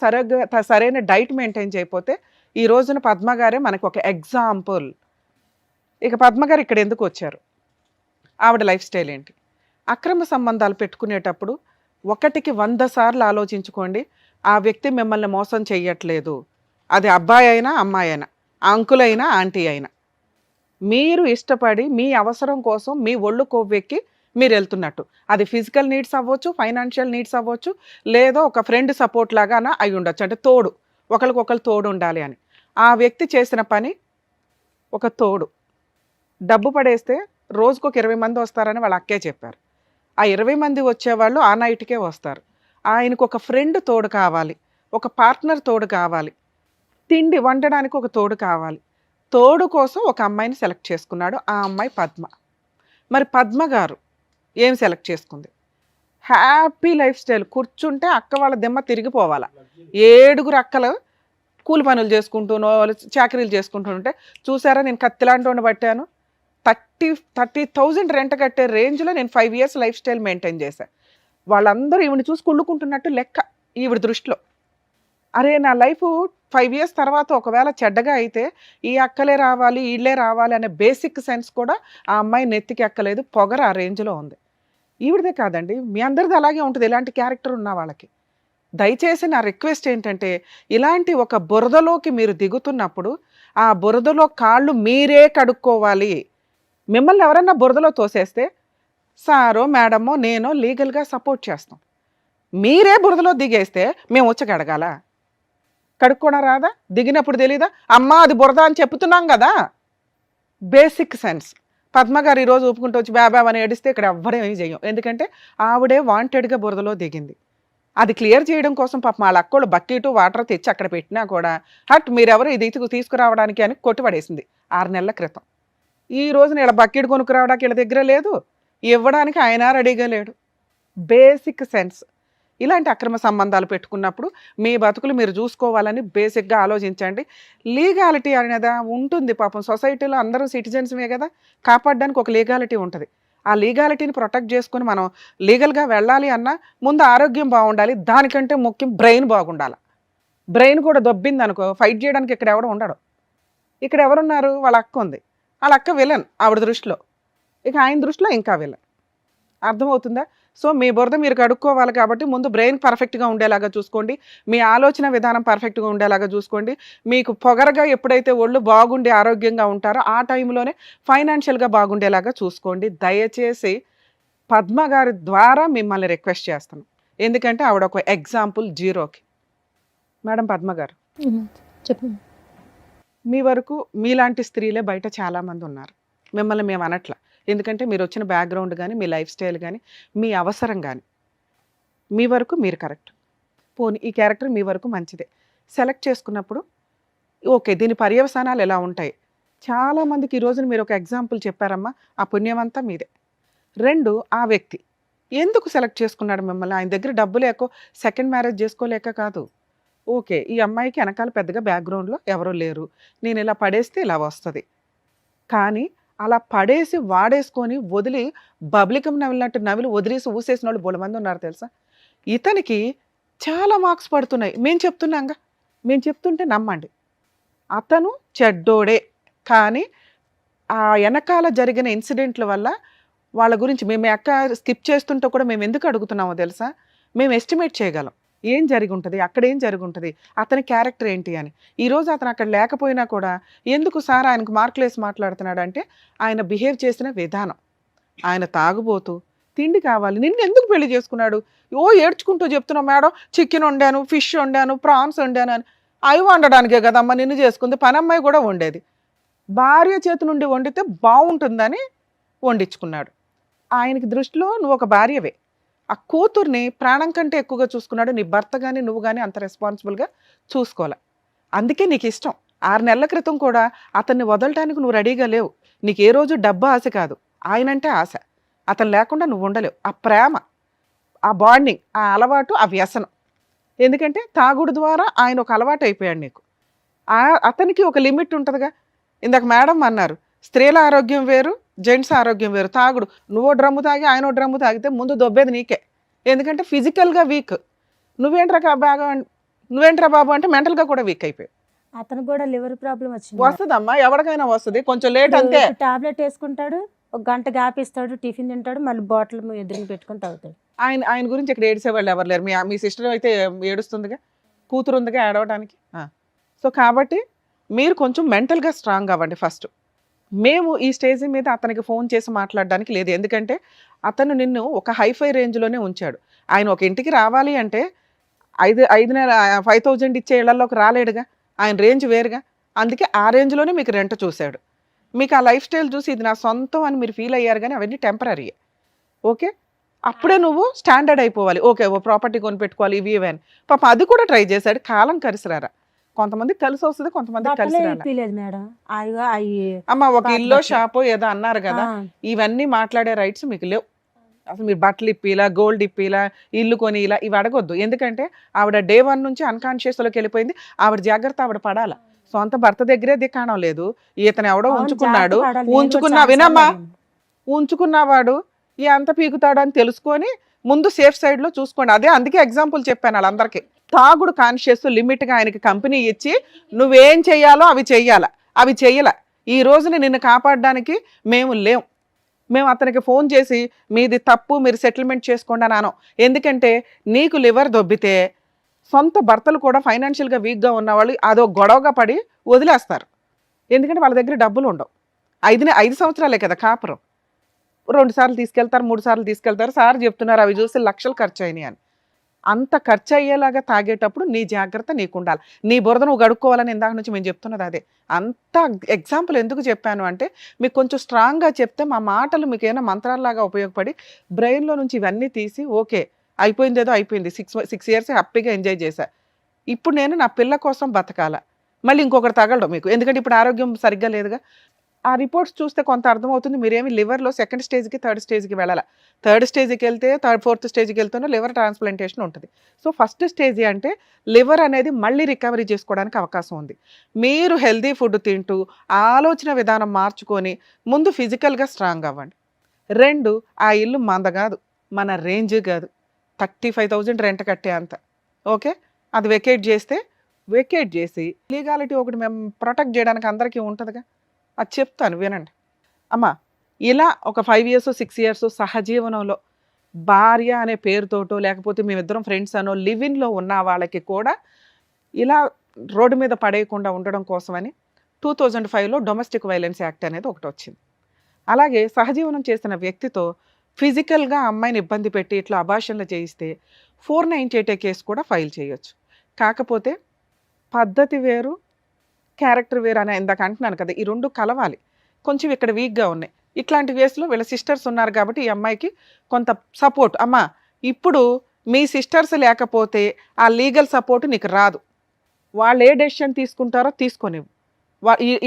సరైన డైట్ మెయింటైన్ చేయకపోతే ఈ రోజున పద్మగారే మనకు ఒక ఎగ్జాంపుల్. ఇక పద్మగారు ఇక్కడ ఎందుకు వచ్చారు, ఆవిడ లైఫ్ స్టైల్ ఏంటి? అక్రమ సంబంధాలు పెట్టుకునేటప్పుడు 1కి 100 సార్లు ఆలోచించుకోండి. ఆ వ్యక్తి మిమ్మల్ని మోసం చెయ్యట్లేదు. అది అబ్బాయి అయినా అమ్మాయి అయినా, అంకుల్ అయినా ఆంటీ అయినా, మీరు ఇష్టపడి మీ అవసరం కోసం మీ ఒళ్ళు కొవ్వెక్కి మీరు వెళ్తున్నట్టు, అది ఫిజికల్ నీడ్స్ అవ్వచ్చు, ఫైనాన్షియల్ నీడ్స్ అవ్వచ్చు, లేదో ఒక ఫ్రెండ్ సపోర్ట్ లాగా అయి ఉండొచ్చు. అంటే తోడు, ఒకరికొకరు తోడు ఉండాలి అని. ఆ వ్యక్తి చేసిన పని ఒక తోడు. డబ్బు పడేస్తే రోజుకొక 20 మంది వస్తారని వాళ్ళ అక్కే చెప్పారు. ఆ 20 మంది వచ్చేవాళ్ళు ఆ నైట్కే వస్తారు. ఆయనకు ఒక ఫ్రెండ్ తోడు కావాలి, ఒక పార్ట్నర్ తోడు కావాలి, తిండి వండడానికి ఒక తోడు కావాలి. తోడు కోసం ఒక అమ్మాయిని సెలెక్ట్ చేసుకున్నాడు. ఆ అమ్మాయి పద్మ. మరి పద్మ గారు ఏం సెలెక్ట్ చేసుకుంది? Happy life style. కూర్చుంటే అక్క వాళ్ళ దిమ్మ తిరిగిపోవాలా. 7 అక్కలు కూలి పనులు చేసుకుంటూనో చాకరీలు చేసుకుంటుంటే చూసారా, నేను కత్తిలాంటి వాడిని పట్టాను. 30,000 రెంట్ కట్టే రేంజ్లో నేను 5 years లైఫ్ స్టైల్ మెయింటైన్ చేశాను. వాళ్ళందరూ ఈవిని చూసి కుళ్ళుకుంటున్నట్టు లెక్క ఈవిడ దృష్టిలో. అరే నా లైఫ్ 5 years తర్వాత ఒకవేళ చెడ్డగా అయితే ఈ అక్కలే రావాలి వీళ్ళే రావాలి అనే బేసిక్ సెన్స్ కూడా ఆ అమ్మాయి నెత్తికి ఎక్కలేదు. పొగరు ఆ రేంజ్లో ఉంది. ఈవిడదే కాదండి, మీ అందరిది అలాగే ఉంటుంది ఇలాంటి క్యారెక్టర్ ఉన్న వాళ్ళకి. దయచేసి నా రిక్వెస్ట్ ఏంటంటే, ఇలాంటి ఒక బురదలోకి మీరు దిగుతున్నప్పుడు ఆ బురదలో కాళ్ళు మీరే కడుక్కోవాలి. మిమ్మల్ని ఎవరన్నా బురదలో తోసేస్తే సారో మేడమో నేనో లీగల్గా సపోర్ట్ చేస్తాం. మీరే బురదలో దిగేస్తే మేము వచ్చి కడగాల? కడుక్కోవడం రాదా? దిగినప్పుడు తెలీదా? అమ్మా అది బురద అని చెప్తున్నాం కదా. Basic sense. పద్మ గారు ఈరోజు ఒప్పుకుంటూ వచ్చి బాబా అని ఏడిస్తే ఇక్కడ ఎవ్వరేమీ చేయం. ఎందుకంటే ఆవిడే వాంటెడ్గా బురదలో దిగింది. అది క్లియర్ చేయడం కోసం పాపం వాళ్ళ అక్కోళ్ళు బకెట్ వాటర్ తెచ్చి అక్కడ పెట్టినా కూడా హట్ మీరెవరు ఇది తీసుకురావడానికి అని కొట్టుపడేసింది 6 నెలల క్రితం. ఈ రోజున ఇలా బకెట్ కొనుక్కురావడానికి వీళ్ళ దగ్గర లేదు, ఇవ్వడానికి ఆయన రెడీగా లేడు. Basic sense. ఇలాంటి అక్రమ సంబంధాలు పెట్టుకున్నప్పుడు మీ బతుకులు మీరు చూసుకోవాలని బేసిక్గా ఆలోచించండి. లీగాలిటీ అనేది ఉంటుంది. పాపం సొసైటీలో అందరూ సిటిజన్స్మే కదా, కాపాడడానికి ఒక లీగాలిటీ ఉంటుంది. ఆ లీగాలిటీని ప్రొటెక్ట్ చేసుకుని మనం లీగల్గా వెళ్ళాలి అన్నా ముందు ఆరోగ్యం బాగుండాలి. దానికంటే ముఖ్యం బ్రెయిన్ బాగుండాలి. బ్రెయిన్ కూడా దొబ్బింది అనుకో, ఫైట్ చేయడానికి ఇక్కడ ఎవడు ఉండడు. ఇక్కడ ఎవరున్నారు? వాళ్ళ అక్క ఉంది. వాళ్ళ అక్క విలన్ ఆవిడ దృష్టిలో, ఇక ఆయన దృష్టిలో ఇంకా విలన్. అర్థమవుతుందా? సో మీ బురద మీరు కడుక్కోవాలి కాబట్టి ముందు బ్రెయిన్ పర్ఫెక్ట్గా ఉండేలాగా చూసుకోండి. మీ ఆలోచన విధానం పర్ఫెక్ట్గా ఉండేలాగా చూసుకోండి. మీకు పొగరగా ఎప్పుడైతే ఒళ్ళు బాగుండి ఆరోగ్యంగా ఉంటారో ఆ టైంలోనే ఫైనాన్షియల్గా బాగుండేలాగా చూసుకోండి. దయచేసి పద్మ గారి ద్వారా మిమ్మల్ని రిక్వెస్ట్ చేస్తాను. ఎందుకంటే ఆవిడ ఒక ఎగ్జాంపుల్ జీరోకి. మేడం పద్మ గారు, చెప్పండి. మీ వరకు మీలాంటి స్త్రీలే బయట చాలామంది ఉన్నారు. మిమ్మల్ని మేము అనట్ల. ఎందుకంటే మీరు వచ్చిన బ్యాక్గ్రౌండ్ కానీ మీ లైఫ్ స్టైల్ కానీ మీ అవసరం కానీ మీ వరకు మీరు కరెక్ట్. పోనీ ఈ క్యారెక్టర్ మీ వరకు మంచిదే. సెలెక్ట్ చేసుకున్నప్పుడు ఓకే దీని పర్యవసానాలు ఎలా ఉంటాయి? చాలామందికి ఈ రోజున మీరు ఒక ఎగ్జాంపుల్ చెప్పారమ్మా, ఆ పుణ్యమంతా మీదే. 2, ఆ వ్యక్తి ఎందుకు సెలెక్ట్ చేసుకున్నాడు మిమ్మల్ని? ఆయన దగ్గర డబ్బు లేకో సెకండ్ మ్యారేజ్ చేసుకోలేక కాదు. ఓకే ఈ అమ్మాయికి వెనకాల పెద్దగా బ్యాక్గ్రౌండ్లో ఎవరూ లేరు, నేను ఇలా పడేస్తే ఇలా వస్తుంది. కానీ అలా పడేసి వాడేసుకొని వదిలి బబ్లికం నవిలినట్టు నవిలి వదిలేసి ఊసేసిన వాళ్ళు బోలమంది ఉన్నారు తెలుసా. ఇతనికి చాలా మార్క్స్ పడుతున్నాయి. మేము చెప్తున్నాంగా, మేము చెప్తుంటే నమ్మండి. అతను చెడ్డోడే, కానీ ఆ వెనకాల జరిగిన ఇన్సిడెంట్ల వల్ల వాళ్ళ గురించి మేము అక్క స్కిప్ చేస్తుంటే కూడా మేము ఎందుకు అడుగుతున్నామో తెలుసా? మేము ఎస్టిమేట్ చేయగలం ఏం జరిగి ఉంటుంది, అక్కడ ఏం జరిగి ఉంటుంది, అతని క్యారెక్టర్ ఏంటి అని. ఈరోజు అతను అక్కడ లేకపోయినా కూడా ఎందుకు సార్ ఆయనకు మార్కులు వేసి మాట్లాడుతున్నాడు అంటే ఆయన బిహేవ్ చేసిన విధానం. ఆయన తాగుబోతూ తిండి కావాలి, నిన్ను ఎందుకు పెళ్లి చేసుకున్నాడు? ఏడ్చుకుంటూ చెప్తున్నావు మేడం, చికెన్ వండాను, ఫిష్ వండాను, ప్రాన్స్ వండాను అని. అవి వండడానికే కదమ్మా నిన్ను చేసుకుంది, పనమ్మాయి కూడా వండేది. భార్య చేతి నుండి వండితే బాగుంటుందని వండించుకున్నాడు. ఆయనకి దృష్టిలో నువ్వు ఒక భార్యవే. ఆ కూతుర్ని ప్రాణం కంటే ఎక్కువగా చూసుకున్నాడు. నీ భర్త కానీ నువ్వు కానీ అంత రెస్పాన్సిబుల్గా చూసుకోవాలి. అందుకే నీకు ఇష్టం. 6 నెలల క్రితం కూడా అతన్ని వదలటానికి నువ్వు రెడీగా లేవు. నీకు ఏ రోజు డబ్బు ఆశ కాదు, ఆయనంటే ఆశ. అతను లేకుండా నువ్వు ఉండలేవు. ఆ ప్రేమ, ఆ బాండింగ్, ఆ అలవాటు, ఆ వ్యసనం. ఎందుకంటే తాగుడు ద్వారా ఆయన ఒక అలవాటు అయిపోయాడు నీకు. అతనికి ఒక లిమిట్ ఉంటుందిగా. ఇందాక మేడం అన్నారు స్త్రీల ఆరోగ్యం వేరు, జెంట్స్ ఆరోగ్యం వేరు. తాగుడు, నువ్వో డ్రమ్ము తాగి ఆయనో డ్రమ్ము తాగితే ముందు దొబ్బేది నీకే. ఎందుకంటే ఫిజికల్గా వీక్. నువ్వేంట్రా బాబు అంటే మెంటల్గా కూడా వీక్ అయిపోయావు. అతను కూడా లివర్ ప్రాబ్లం వచ్చింది. వస్తుందమ్మా, ఎవరికైనా వస్తుంది, కొంచెం లేట్ అంతే. టాబ్లెట్ వేసుకుంటాడు, ఒక గంట గ్యాప్ ఇస్తాడు, టిఫిన్ తింటాడు, మళ్ళీ బాటిల్ ఎదురుని పెట్టుకుని తాగుతాడు. ఆయన గురించి ఇక్కడ ఏడిసేవాళ్ళు ఎవరు లేరు. మీ సిస్టర్ అయితే ఏడుస్తుందిగా, కూతురు ఉందిగా ఏడవడానికి. సో కాబట్టి మీరు కొంచెం మెంటల్గా స్ట్రాంగ్ అవ్వండి ఫస్ట్. మేము ఈ స్టేజ్ మీద అతనికి ఫోన్ చేసి మాట్లాడడానికి లేదు. ఎందుకంటే అతను నిన్ను ఒక హైఫై రేంజ్లోనే ఉంచాడు. ఆయన ఒక ఇంటికి రావాలి అంటే 5,000 ఇచ్చే ఇళ్లలోకి రాలేడుగా. ఆయన రేంజ్ వేరుగా. అందుకే ఆ రేంజ్లోనే మీకు రెంట్ చూశాడు. మీకు ఆ లైఫ్ స్టైల్ చూసి ఇది నా సొంతం అని మీరు ఫీల్ అయ్యారు, కానీ అవన్నీ టెంపరీ. ఓకే అప్పుడే నువ్వు స్టాండర్డ్ అయిపోవాలి. ఓకే ఓ ప్రాపర్టీ కొనిపెట్టుకోవాలి ఇవి ఇవి అని. పాప అది కూడా ట్రై చేశాడు. కాలం కలిసిరారా. కొంతమంది కలిసి వస్తుంది, కొంతమంది కలిసి ఇప్పిలేదు మేడం. అమ్మ ఒక ఇల్లు షాపు ఏదో అన్నారు కదా, ఇవన్నీ మాట్లాడే రైట్స్ మీకు లేవు. అసలు మీరు బట్టలు ఇప్పిలా, గోల్డ్ ఇప్పిలా, ఇల్లు కొని ఇలా ఇవి అడగొద్దు. ఎందుకంటే ఆవిడ Day 1 నుంచి అన్కాన్షియస్లోకి వెళ్ళిపోయింది. ఆవిడ జాగ్రత్త ఆవిడ పడాల. సొంత భర్త దగ్గరే దిక్కాణం లేదు. ఇతను ఎవడో ఉంచుకున్నాడు. వినమ్మా, ఉంచుకున్నవాడు ఎంత పీకుతాడు అని తెలుసుకొని ముందు సేఫ్ సైడ్లో చూసుకోండి. అదే అందుకే ఎగ్జాంపుల్ చెప్పాను వాళ్ళందరికీ. తాగుడు కాన్షియస్ లిమిట్గా ఆయనకి కంపెనీ ఇచ్చి నువ్వేం చెయ్యాలో అవి చెయ్యాల, అవి చెయ్యాల. ఈ రోజున నిన్ను కాపాడడానికి మేము లేం. మేము అతనికి ఫోన్ చేసి మీది తప్పు, మీరు సెటిల్మెంట్ చేసుకోండి అని అనం. ఎందుకంటే నీకు లివర్ దొబ్బితే సొంత భర్తలు కూడా ఫైనాన్షియల్గా వీక్గా ఉన్నవాళ్ళు అదో గొడవగా పడి వదిలేస్తారు. ఎందుకంటే వాళ్ళ దగ్గర డబ్బులు ఉండవు. 5 సంవత్సరాలే కదా కాపురం. 2 సార్లు తీసుకెళ్తారు, 3 సార్లు తీసుకెళ్తారు. సార్ చెప్తున్నారు అవి చూసి లక్షలు ఖర్చు అయినాయి అని. అంత ఖర్చు అయ్యేలాగా తాగేటప్పుడు నీ జాగ్రత్త నీకు ఉండాలి. నీ బురద నువ్వు గడుక్కోవాలని ఇందాక నుంచి మేము చెప్తున్నది అదే. అంత ఎగ్జాంపుల్ ఎందుకు చెప్పాను అంటే మీకు కొంచెం స్ట్రాంగ్గా చెప్తే మా మాటలు మీకు ఏమైనా మంత్రాల్లాగా ఉపయోగపడి బ్రెయిన్లో నుంచి ఇవన్నీ తీసి ఓకే అయిపోయిందేదో అయిపోయింది, 6 ఇయర్స్ హ్యాపీగా ఎంజాయ్ చేశా, ఇప్పుడు నేను నా పిల్ల కోసం బతకాల, మళ్ళీ ఇంకొకటి తగలడం మీకు. ఎందుకంటే ఇప్పుడు ఆరోగ్యం సరిగ్గా లేదుగా. ఆ రిపోర్ట్స్ చూస్తే కొంత అర్థమవుతుంది మీరేమి లివర్లో 2nd స్టేజ్కి 3rd స్టేజ్కి వెళ్ళాలి. 3rd స్టేజ్కి వెళ్తే 4th స్టేజ్కి వెళ్తేనే లివర్ ట్రాన్స్ప్లాంటేషన్ ఉంటుంది. సో ఫస్ట్ స్టేజ్ అంటే లివర్ అనేది మళ్ళీ రికవరీ చేసుకోవడానికి అవకాశం ఉంది. మీరు హెల్దీ ఫుడ్ తింటూ ఆలోచన విధానం మార్చుకొని ముందు ఫిజికల్గా స్ట్రాంగ్ అవ్వండి. 2 ఆ ఇల్లు మంద కాదు, మన రేంజ్ కాదు, 35,000 రెంట్ కట్టే అంత. ఓకే, అది వెకేట్ చేసి లీగాలిటీ ఒకటి మేము ప్రొటెక్ట్ చేయడానికి అందరికీ ఉంటుందిగా, అది చెప్తాను వినండి. అమ్మ ఇలా ఒక 5 ఇయర్స్ 6 ఇయర్స్ సహజీవనంలో భార్య అనే పేరుతోటో లేకపోతే మేమిద్దరం ఫ్రెండ్స్ అనో లివిన్లో ఉన్న వాళ్ళకి కూడా ఇలా రోడ్డు మీద పడేయకుండా ఉండడం కోసమని 2005లో డొమెస్టిక్ వైలెన్స్ యాక్ట్ అనేది ఒకటి వచ్చింది. అలాగే సహజీవనం చేసిన వ్యక్తితో ఫిజికల్గా అమ్మాయిని ఇబ్బంది పెట్టి ఇట్లా అబార్షన్లు చేయిస్తే 498 కేసు కూడా ఫైల్ చేయొచ్చు. కాకపోతే పద్ధతి వేరు, క్యారెక్టర్ వేరు అని ఇందాక అంటున్నాను కదా, ఈ 2 కలవాలి. కొంచెం ఇక్కడ వీక్గా ఉన్నాయి. ఇట్లాంటి కేసులో వీళ్ళ సిస్టర్స్ ఉన్నారు కాబట్టి ఈ అమ్మాయికి కొంత సపోర్ట్. అమ్మ ఇప్పుడు మీ సిస్టర్స్ లేకపోతే ఆ లీగల్ సపోర్ట్ నీకు రాదు. వాళ్ళు ఏ డెసిషన్ తీసుకుంటారో తీసుకొనివ్వు.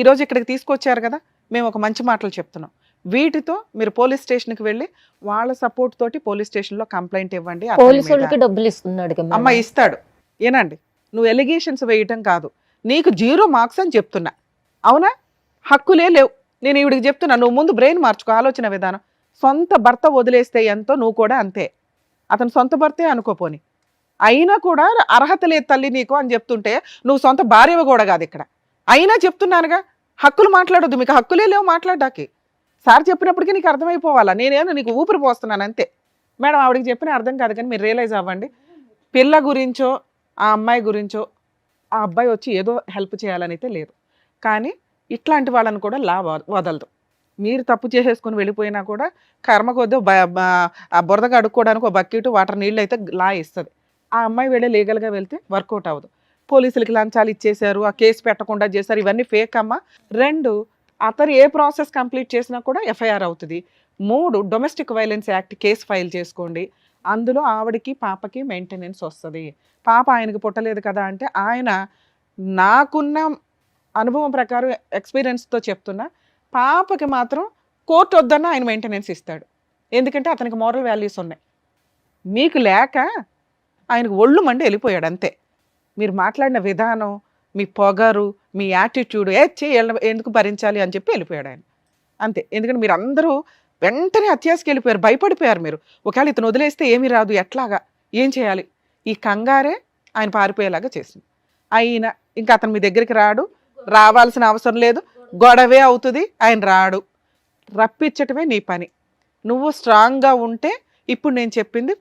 ఈరోజు ఇక్కడికి తీసుకొచ్చారు కదా, మేము ఒక మంచి మాటలు చెప్తున్నాం. వీటితో మీరు పోలీస్ స్టేషన్కి వెళ్ళి వాళ్ళ సపోర్ట్ తోటి పోలీస్ స్టేషన్లో కంప్లైంట్ ఇవ్వండి. పోలీసు వాళ్ళకి డబ్బులు ఇస్తున్నాడు కదా అమ్మ ఇస్తాడు. ఏనండి, నువ్వు ఎలిగేషన్స్ వేయటం కాదు, నీకు 0 మార్క్స్ అని చెప్తున్నా. అవునా, హక్కులే లేవు. నేను ఈవిడికి చెప్తున్నా నువ్వు ముందు బ్రెయిన్ మార్చుకో, ఆలోచన విధానం. సొంత భర్త వదిలేస్తే ఎంతో నువ్వు కూడా అంతే. అతను సొంత భర్తే అనుకోపోని, అయినా కూడా అర్హత లేదు తల్లి నీకు అని చెప్తుంటే నువ్వు సొంత భార్యవి కూడా కాదు ఇక్కడ. అయినా చెప్తున్నానుగా, హక్కులు మాట్లాడొద్దు, మీకు హక్కులే లేవు మాట్లాడడానికి. సార్ చెప్పినప్పటికీ నీకు అర్థమైపోవాలా, నేనేమో నీకు ఊపిరి పోస్తున్నాను అంతే. మేడం ఆవిడకి చెప్పిన అర్థం కాదు కానీ మీరు రియలైజ్ అవ్వండి. పిల్ల గురించో ఆ అమ్మాయి గురించో ఆ అబ్బాయి వచ్చి ఏదో హెల్ప్ చేయాలని అయితే లేదు. కానీ ఇట్లాంటి వాళ్ళని కూడా లా వదలదు. మీరు తప్పు చేసేసుకుని వెళ్ళిపోయినా కూడా కర్మ కొద్ది ఆ బురదగా అడుక్కోవడానికి ఒక బకెట్ వాటర్ నీళ్ళు అయితే లా ఇస్తుంది. ఆ అమ్మాయి వెళ్ళి లీగల్గా వెళ్తే వర్కౌట్ అవ్వదు. పోలీసులకి లంచాలు ఇచ్చేశారు, ఆ కేసు పెట్టకుండా చేశారు, ఇవన్నీ ఫేక్ అమ్మ. 2 అతను ఏ ప్రాసెస్ కంప్లీట్ చేసినా కూడా ఎఫ్ఐఆర్ అవుతుంది. 3 domestic violence act case file చేసుకోండి. అందులో ఆవిడకి పాపకి మెయింటెనెన్స్ వస్తుంది. పాప ఆయనకి పుట్టలేదు కదా అంటే ఆయన నాకున్న అనుభవం ప్రకారం ఎక్స్పీరియన్స్తో చెప్తున్నా, పాపకి మాత్రం కోర్టు వద్దన్న ఆయన మెయింటెనెన్స్ ఇస్తాడు. ఎందుకంటే అతనికి మోరల్ వాల్యూస్ ఉన్నాయి. మీకు లేక ఆయనకు ఒళ్ళు మండి వెళ్ళిపోయాడు అంతే. మీరు మాట్లాడిన విధానం, మీ పొగరు, మీ యాటిట్యూడ్ ఎందుకు భరించాలి అని చెప్పి వెళ్ళిపోయాడు ఆయన అంతే. ఎందుకంటే మీరు అందరూ వెంటనే అత్యాశకి వెళ్ళిపోయారు, భయపడిపోయారు. మీరు ఒకవేళ ఇతను వదిలేస్తే ఏమీ రాదు, ఎట్లాగా ఏం చేయాలి, ఈ కంగారే ఆయన పారిపోయేలాగా చేసింది. అయినా ఇంకా అతను మీ దగ్గరికి రాడు, రావాల్సిన అవసరం లేదు, గొడవే అవుతుంది, ఆయన రాడు. రప్పించటమే నీ పని. నువ్వు స్ట్రాంగ్గా ఉంటే ఇప్పుడు నేను చెప్పింది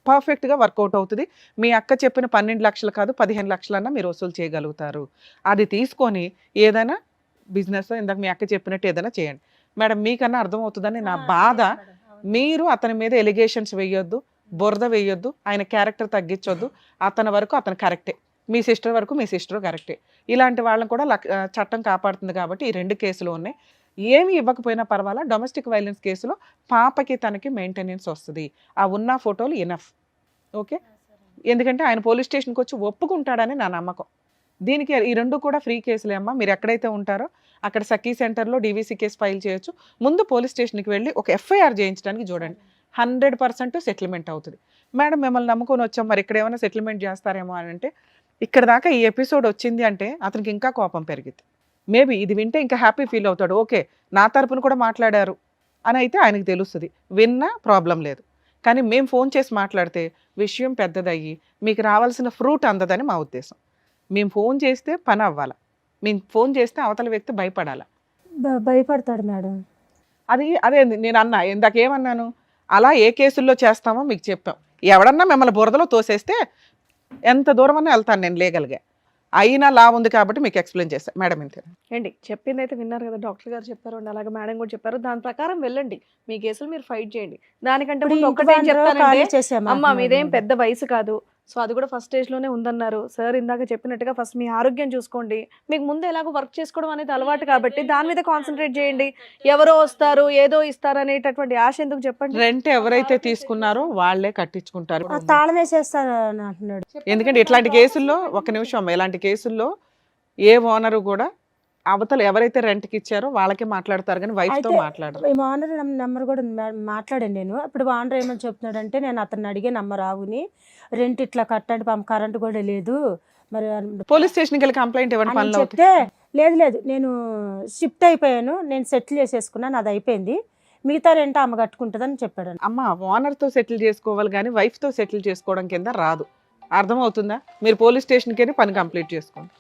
పర్ఫెక్ట్గా వర్కౌట్ అవుతుంది. మీ అక్క చెప్పిన 12 లక్షలు కాదు 15 లక్షలన్నా మీరు వసూలు చేయగలుగుతారు. అది తీసుకొని ఏదైనా బిజినెస్ ఇందాక మీ అక్క చెప్పినట్టు ఏదైనా చేయండి. మేడం మీకన్నా అర్థమవుతుందని నా బాధ. మీరు అతని మీద ఎలిగేషన్స్ వేయొద్దు, బురద వేయొద్దు, ఆయన క్యారెక్టర్ తగ్గించొద్దు. అతని వరకు అతను కరెక్టే, మీ సిస్టర్ వరకు మీ సిస్టర్ కరెక్టే. ఇలాంటి వాళ్ళని కూడా చట్టం కాపాడుతుంది కాబట్టి ఈ 2 కేసులు ఉన్నాయి. ఏమి ఇవ్వకపోయినా పర్వాలా, డొమెస్టిక్ వైలెన్స్ కేసులో పాపకి తనకి మెయింటెనెన్స్ వస్తుంది. ఆ ఉన్న ఫోటోలు ఇనఫ్. ఓకే, ఎందుకంటే ఆయన పోలీస్ స్టేషన్కి వచ్చి ఒప్పుకుంటాడని నా నమ్మకం. దీనికి ఈ 2 కూడా ఫ్రీ కేసులే అమ్మా. మీరు ఎక్కడైతే ఉంటారో అక్కడ సఖీ సెంటర్లో డీవీసీ కేసు ఫైల్ చేయొచ్చు. ముందు పోలీస్ స్టేషన్కి వెళ్ళి ఒక ఎఫ్ఐఆర్ చేయించడానికి చూడండి, 100% సెటిల్మెంట్ అవుతుంది. మేడం మిమ్మల్ని నమ్ముకొని వచ్చాం, మరి ఇక్కడ ఏమైనా సెటిల్మెంట్ చేస్తారేమో అని అంటే, ఇక్కడ దాకా ఈ ఎపిసోడ్ వచ్చింది అంటే అతనికి ఇంకా కోపం పెరిగింది. మేబీ ఇది వింటే ఇంకా హ్యాపీ ఫీల్ అవుతాడు, ఓకే నా తరపున కూడా మాట్లాడారు అని అయితే ఆయనకు తెలుస్తుంది. విన్నా ప్రాబ్లం లేదు. కానీ మేము ఫోన్ చేసి మాట్లాడితే విషయం పెద్దదయ్యి మీకు రావాల్సిన ఫ్రూట్ అందదని మా ఉద్దేశం. మేము ఫోన్ చేస్తే పని అవ్వాలి, మేము ఫోన్ చేస్తే అవతల వ్యక్తి భయపడాలి. భయపడతాడు మేడం. అదే నేను అన్నా, ఇందాక ఏమన్నాను, అలా ఏ కేసుల్లో చేస్తామో మీకు చెప్పాం. ఎవడన్నా మిమ్మల్ని బురదలో తోసేస్తే ఎంత దూరం అన్నా వెళ్తాను నేను లీగల్గా. అయినా లా ఉంది కాబట్టి మీకు ఎక్స్ప్లెయిన్ చేస్తాను మేడం. ఇంతే ఏంటి చెప్పింది అయితే విన్నారు కదా, డాక్టర్ గారు చెప్పారు అండి, అలాగే మేడం కూడా చెప్పారు, దాని ప్రకారం వెళ్ళండి, మీ కేసులు మీరు ఫైట్ చేయండి. దానికంటే ఇప్పుడు ముందు ఇంటి ఒకటే బండ్లో చెప్తానంటే, ఖాళీ చేసామా అమ్మ మీదేం మేడం? పెద్ద వయసు కాదు, సో అది కూడా ఫస్ట్ స్టేజ్ లోనే ఉందన్నారు సార్. ఇందాక చెప్పినట్టుగా ఫస్ట్ మీ ఆరోగ్యం చూసుకోండి, మీకు ముందు ఎలాగో వర్క్ చేసుకోవడం అనేది అలవాటు కాబట్టి దాని మీద కాన్సన్ట్రేట్ చేయండి. ఎవరో వస్తారు ఏదో ఇస్తారు అనేటటువంటి ఆశ ఎందుకు చెప్పండి. రెంట్ ఎవరైతే తీసుకున్నారో వాళ్ళే కట్టించుకుంటారు. ఆ తాళం వేసేస్తాను అని అంటున్నాడు. ఎందుకంటే ఇట్లాంటి కేసుల్లో, ఒక నిమిషం అమ్మ, ఇలాంటి కేసుల్లో ఏ ఓనరు కూడా అవతల ఎవరైతే రెంట్కి ఇచ్చారో వాళ్ళకే మాట్లాడతారు కానీ వైఫ్తో అయితే మాట్లాడరు. ఈ ఓనర్ నెంబర్ కూడా మాట్లాడాను నేను. అప్పుడు ఓనర్ ఏమని చెప్తున్నాడంటే, నేను అతన్ని అడిగే నంబర్ ఆవుని, రెంట్ ఇట్లా కట్టండి పాపం, కరెంట్ కూడా లేదు మరి పోలీస్ స్టేషన్కి వెళ్ళి కంప్లైంట్ ఇవ్వండి అని పనిలో. చెప్తే, లేదు నేను షిఫ్ట్ అయిపోయాను, నేను సెటిల్ చేసేసుకున్నాను, అది అయిపోయింది, మిగతా రెంట్ ఆమె కట్టుకుంటుందని చెప్పాడు. అమ్మ ఓనర్తో సెటిల్ చేసుకోవాలి కానీ వైఫ్తో సెటిల్ చేసుకోవడం కింద రాదు. అర్థమవుతుందా? మీరు పోలీస్ స్టేషన్కి వెళ్ళి పని కంప్లీట్ చేసుకోండి.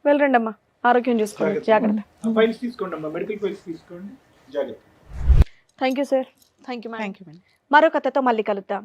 వెళ్ళండి అమ్మా, ఆరోగ్యం చూసుకోండి, జాగ్రత్త. ఫైల్స్ తీసుకోండి అమ్మా, మెడికల్ ఫైల్స్ తీసుకోండి, జాగ్రత్త. Thank you sir. Thank you madam. Thank you madam. మరో కథతో మళ్ళీ కలుద్దాం.